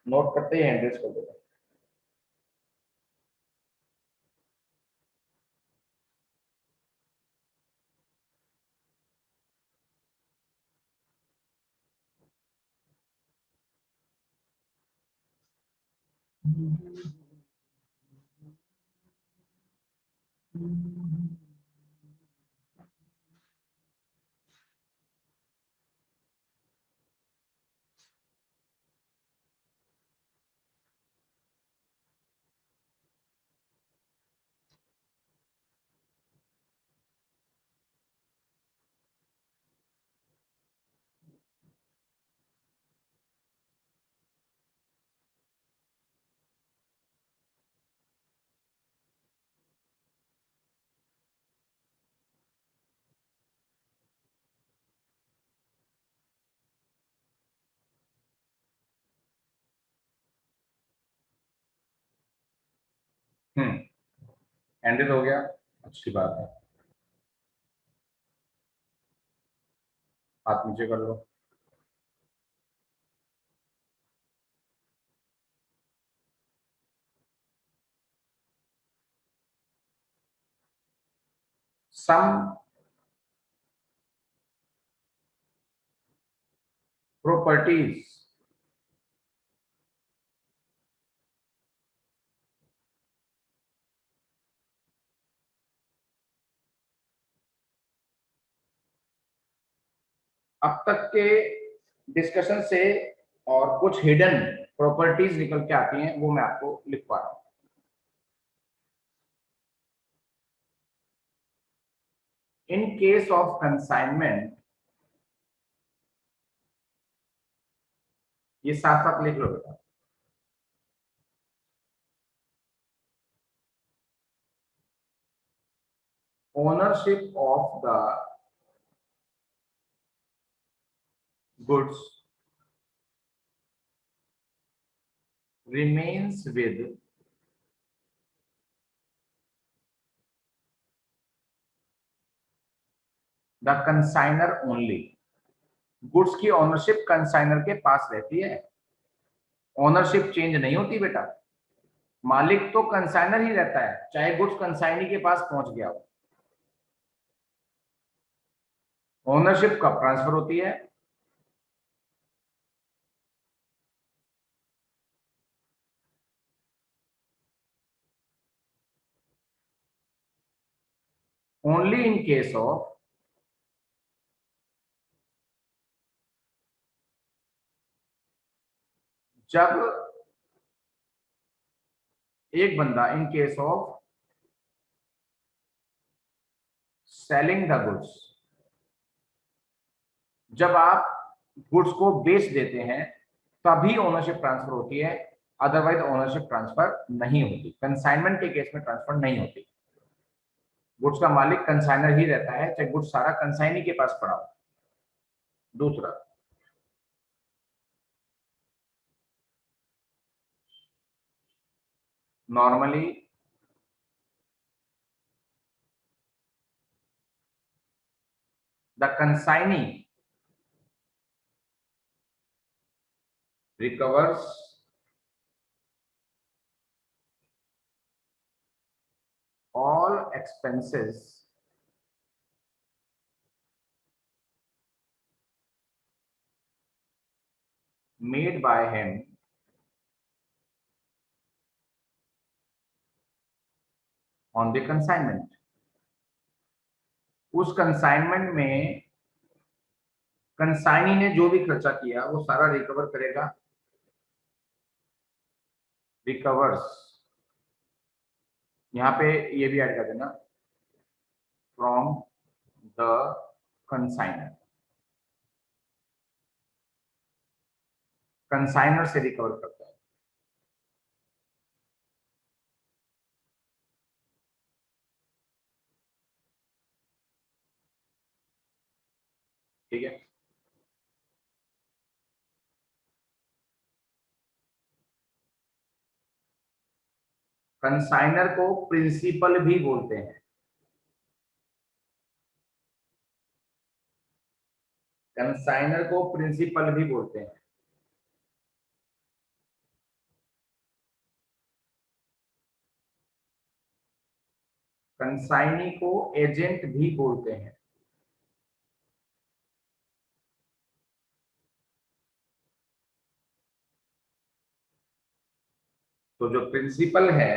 नोट करते ही हैंडल्स कर देते हैं। हैंडल हो गया, अच्छी बात है। हाथ नीचे कर लो। सम प्रॉपर्टीज अब तक के डिस्कशन से और कुछ हिडन प्रॉपर्टीज निकल के आती हैं, वो मैं आपको लिख पा रहा हूं। इन केस ऑफ कंसाइनमेंट, ये साथ साथ लिख लो बेटा। Ownership of the goods remains with the consigner only। Goods की ओनरशिप कंसाइनर के पास रहती है, ओनरशिप चेंज नहीं होती बेटा। मालिक तो कंसाइनर ही रहता है, चाहे गुड्स कंसाइनी के पास पहुंच गया हो। ओनरशिप कब ट्रांसफर होती है? ओनली इन केस ऑफ जब एक बंदा, in case of selling the goods, जब आप गुड्स को बेच देते हैं तभी ओनरशिप ट्रांसफर होती है, अदरवाइज ओनरशिप ट्रांसफर नहीं होती। कंसाइनमेंट के केस में ट्रांसफर नहीं होती। गुड्स का मालिक कंसाइनर ही रहता है, चाहे गुड्स सारा कंसाइनी के पास पड़ा हो। दूसरा, normally the consignee recovers all expenses made by him on the consignment। उस कंसाइनमेंट में कंसाइनी ने जो भी खर्चा किया वो सारा रिकवर करेगा। रिकवर्स, यहां पे ये भी ऐड कर देना, फ्रॉम द कंसाइनर। कंसाइनर से रिकवर करता है। ठीक है, कंसाइनर को प्रिंसिपल भी बोलते हैं। कंसाइनर को प्रिंसिपल भी बोलते हैं। कंसाइनी को एजेंट भी बोलते हैं। तो जो प्रिंसिपल है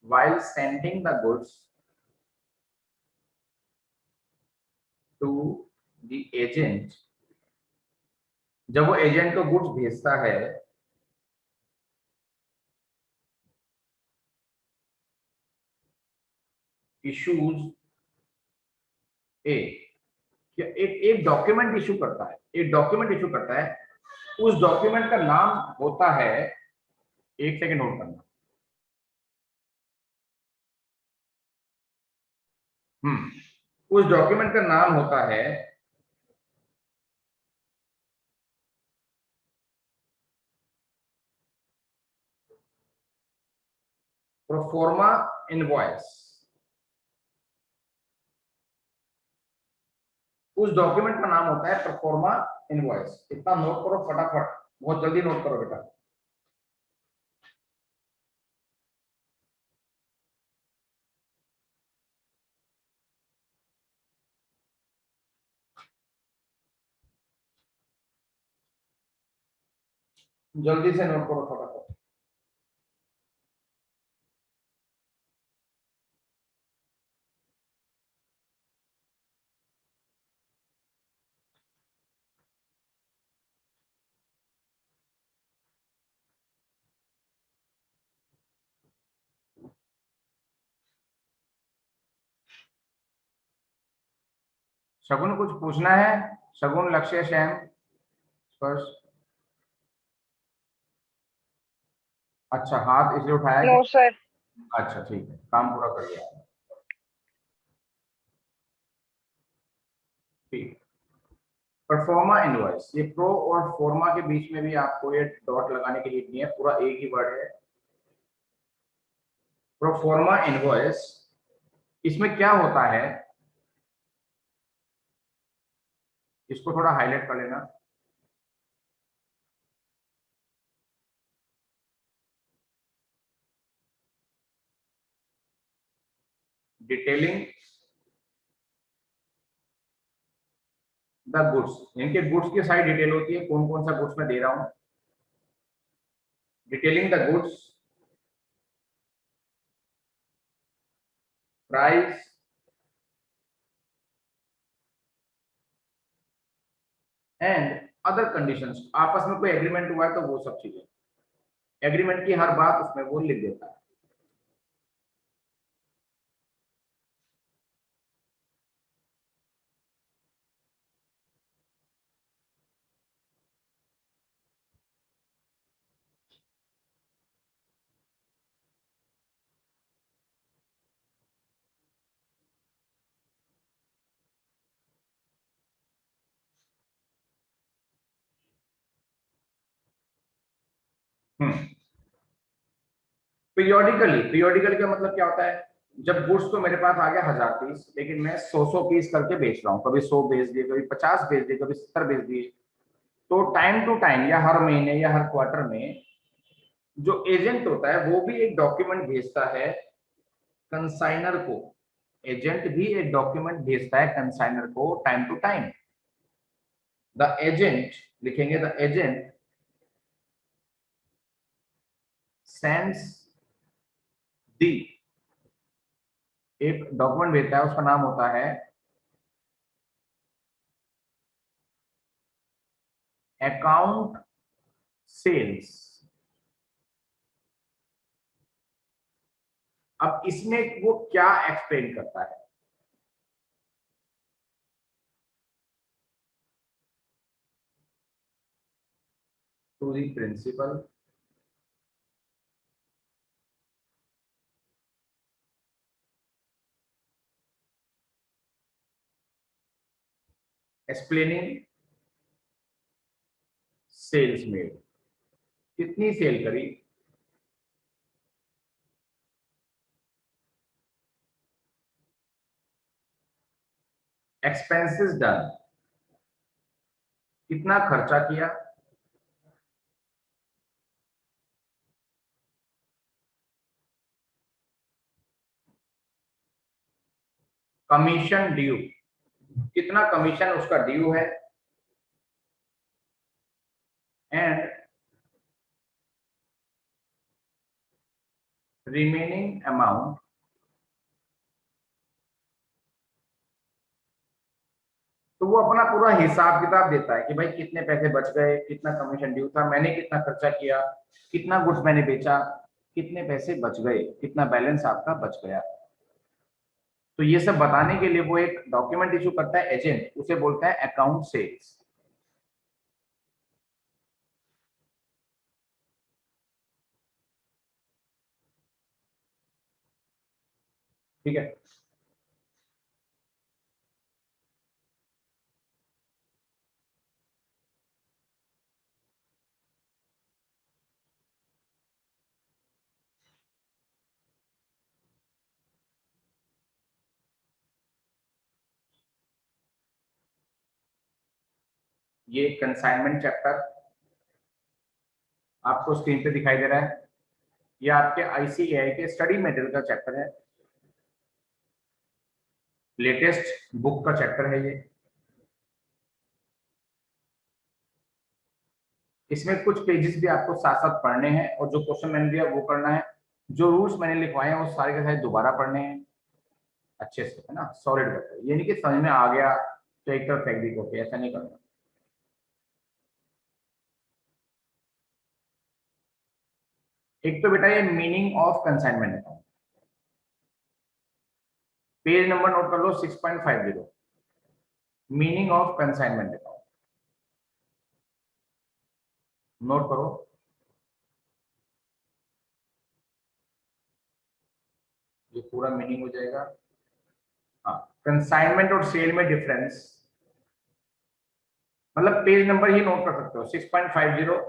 while sending the goods to the agent, जब वो एजेंट को गुड्स भेजता है, इशूज ए, एक एक डॉक्यूमेंट इशू करता है, एक डॉक्यूमेंट इशू करता है, उस डॉक्यूमेंट का नाम होता है, एक सेकंड नोट करना, उस डॉक्यूमेंट का नाम होता है प्रोफोर्मा इनवॉइस। उस डॉक्यूमेंट का नाम होता है प्रोफोर्मा इनवॉइस। इतना नोट करो फटाफट, बहुत जल्दी नोट करो बेटा। जल्दी से नोट करो फटाफट। शगुन कुछ पूछना है? शगुन, लक्ष्य, श्याम, स्पर्श। अच्छा, हाथ इसलिए उठाया नो सर। अच्छा ठीक है, काम पूरा कर लिया। ठीक। परफॉर्मा इनवॉइस, ये प्रो और फॉर्मा के बीच में भी आपको ये डॉट लगाने की नीड नहीं है, पूरा एक ही वर्ड है। प्रोफॉर्मा इनवॉइस, इसमें क्या होता है, इसको थोड़ा हाईलाइट कर लेना। डिटेलिंग द गुड्स, इनके गुड्स की सारी डिटेल होती है, कौन कौन सा गुड्स मैं दे रहा हूं। Detailing the goods, price, and other conditions. आपस में कोई एग्रीमेंट हुआ है तो वो सब चीजें, एग्रीमेंट की हर बात उसमें वो लिख देता है। पीरियोडिकली, पीरियोडिकली का मतलब क्या होता है, जब गुड्स तो मेरे पास आ गया 1000 पीस, लेकिन मैं 100 पीस करके बेच रहा हूँ, कभी 100 बेच दिए, कभी 50 बेच दिए, कभी 70 बेच दिए, तो टाइम टू टाइम या हर महीने या हर क्वार्टर में जो एजेंट होता है वो भी एक डॉक्यूमेंट भेजता है कंसाइनर को। एजेंट भी एक डॉक्यूमेंट भेजता है कंसाइनर को time to time. The agent लिखेंगे, द एजेंट सेंड्स दी, एक डॉक्यूमेंट भेजता है, उसका नाम होता है अकाउंट सेल्स। अब इसमें वो क्या एक्सप्लेन करता है, to the principal explaining sales made, कितनी सेल करी, एक्सपेंसेस डन, कितना खर्चा किया, कमीशन ड्यू, कितना कमीशन उसका ड्यू है, एंड रिमेनिंग अमाउंट तो वो अपना पूरा हिसाब किताब देता है कि भाई कितने पैसे बच गए, कितना कमीशन ड्यू था, मैंने कितना खर्चा किया, कितना गुड्स मैंने बेचा, कितने पैसे बच गए, कितना बैलेंस आपका बच गया। तो ये सब बताने के लिए वो एक डॉक्यूमेंट इशू करता है एजेंट, उसे बोलता है अकाउंट सेल्स। ठीक है, ये कंसाइनमेंट चैप्टर आपको स्क्रीन पे दिखाई दे रहा है, ये आपके आईसीएआई के स्टडी मटेरियल का चैप्टर है, लेटेस्ट बुक का चैप्टर है ये। इसमें कुछ पेजेस भी आपको साथ साथ पढ़ने हैं और जो क्वेश्चन मैंने दिया वो करना है, जो रूल्स मैंने लिखवाए हैं वो सारे के सारे दोबारा पढ़ने हैं अच्छे से, है ना, सॉलिड करके। ये नहीं कि समझ में आ गया तो एक तरफ फेंक दी कॉपी, ऐसा नहीं करना। एक तो बेटा ये meaning of consignment account, page number note कर लो 6.50, meaning of consignment account note करो। ये पूरा मीनिंग हो जाएगा। हाँ, कंसाइनमेंट और सेल में डिफरेंस, मतलब पेज नंबर ही नोट कर सकते हो 6.50।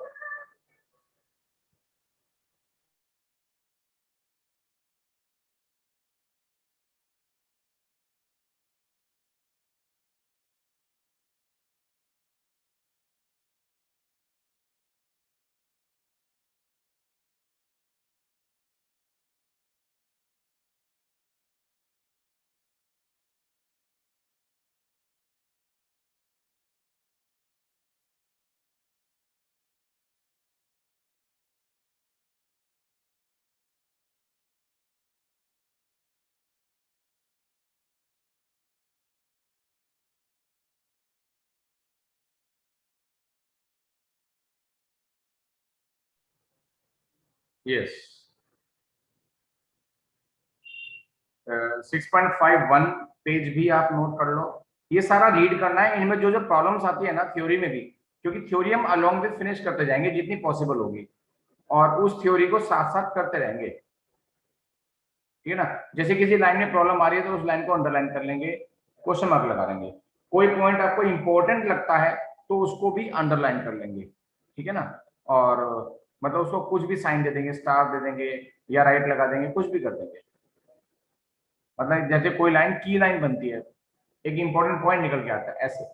यस, 6.51 पेज भी आप नोट कर लो। ये सारा रीड करना है, इनमें जो जो प्रॉब्लम्स आती है ना थ्योरी में भी, क्योंकि थ्योरी हम अलोंग विद फिनिश करते जाएंगे जितनी पॉसिबल होगी, और उस थ्योरी को साथ साथ करते रहेंगे, ठीक है ना। जैसे किसी लाइन में प्रॉब्लम आ रही है तो उस लाइन को अंडरलाइन कर लेंगे, क्वेश्चन मार्क लगा देंगे। कोई पॉइंट आपको इंपॉर्टेंट लगता है तो उसको भी अंडरलाइन कर लेंगे, ठीक है ना। और मतलब उसको कुछ भी साइन दे देंगे, स्टार दे देंगे या राइट लगा देंगे, कुछ भी कर देंगे। मतलब जैसे कोई लाइन की लाइन बनती है, एक इंपॉर्टेंट पॉइंट निकल के आता है ऐसे।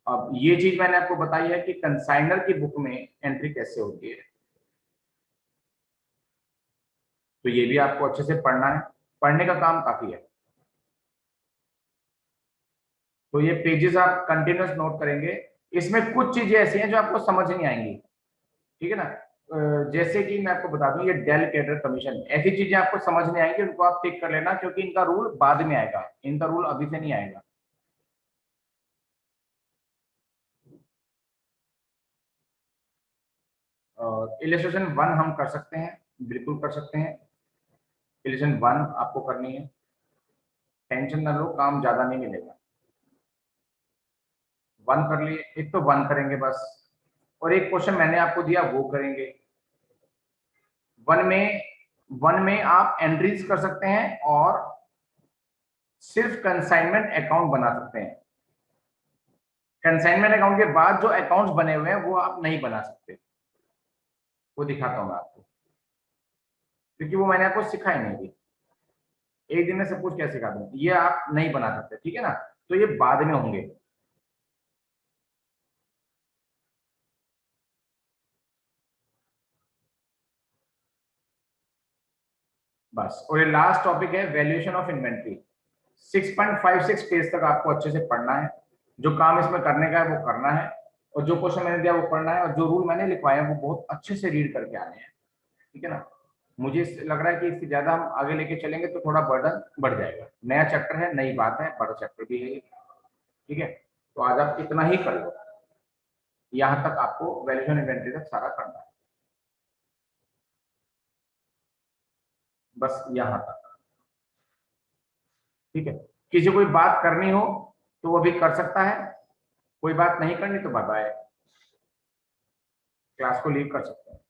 अब ये चीज मैंने आपको बताई है कि कंसाइनर की बुक में एंट्री कैसे होती है, तो ये भी आपको अच्छे से पढ़ना है, पढ़ने का काम काफी है। तो ये पेजेस आप कंटिन्यूस नोट करेंगे। इसमें कुछ चीजें ऐसी हैं जो आपको समझ नहीं आएंगी, ठीक है ना। जैसे कि मैं आपको बता दूं, ये डेल कैडर कमीशन, ऐसी चीजें आपको समझ नहीं आएंगी, उनको आप टिक कर लेना, क्योंकि इनका रूल बाद में आएगा, इनका रूल अभी से नहीं आएगा। इलिस्ट्रेशन 1 हम कर सकते हैं, बिल्कुल कर सकते हैं। इलिस्ट्रेशन 1 आपको करनी है, टेंशन ना लो, काम ज्यादा नहीं मिलेगा। 1 कर लिए, एक तो 1 करेंगे बस, और एक क्वेश्चन मैंने आपको दिया वो करेंगे। 1 में आप एंट्रीज कर सकते हैं और सिर्फ कंसाइनमेंट अकाउंट बना सकते हैं। कंसाइनमेंट अकाउंट के बाद जो अकाउंट्स बने हुए हैं वो आप नहीं बना सकते, वो दिखाता हूँ मैं आपको, क्योंकि वो मैंने आपको सिखाया नहीं अभी। एक दिन में सब कुछ क्या सिखा दूं, ये आप नहीं बना सकते, ठीक है ना। तो ये बाद में होंगे। बस, और ये लास्ट टॉपिक है वैल्यूएशन ऑफ इन्वेंट्री। 6.56 पेज तक आपको अच्छे से पढ़ना है, जो काम इसमें करने का है वो करना है, और जो क्वेश्चन मैंने दिया वो पढ़ना है, और जो रूल मैंने लिखवाए हैं वो बहुत अच्छे से रीड करके आने हैं, ठीक है ना। मुझे लग रहा है कि इससे ज्यादा हम आगे लेके चलेंगे तो थोड़ा बर्डन बढ़ जाएगा। नया चैप्टर है, नई बात है, बड़ा चैप्टर भी है ये, ठीक है। तो आज आप इतना ही कर लो, यहाँ तक आपको वैल्यूएशन इन्वेंट्री तक सारा करना है, बस यहाँ तक, ठीक है। किसी कोई बात करनी हो तो वो भी कर सकता है, कोई बात नहीं करनी तो बाय बाय, क्लास को लीव कर सकते हैं।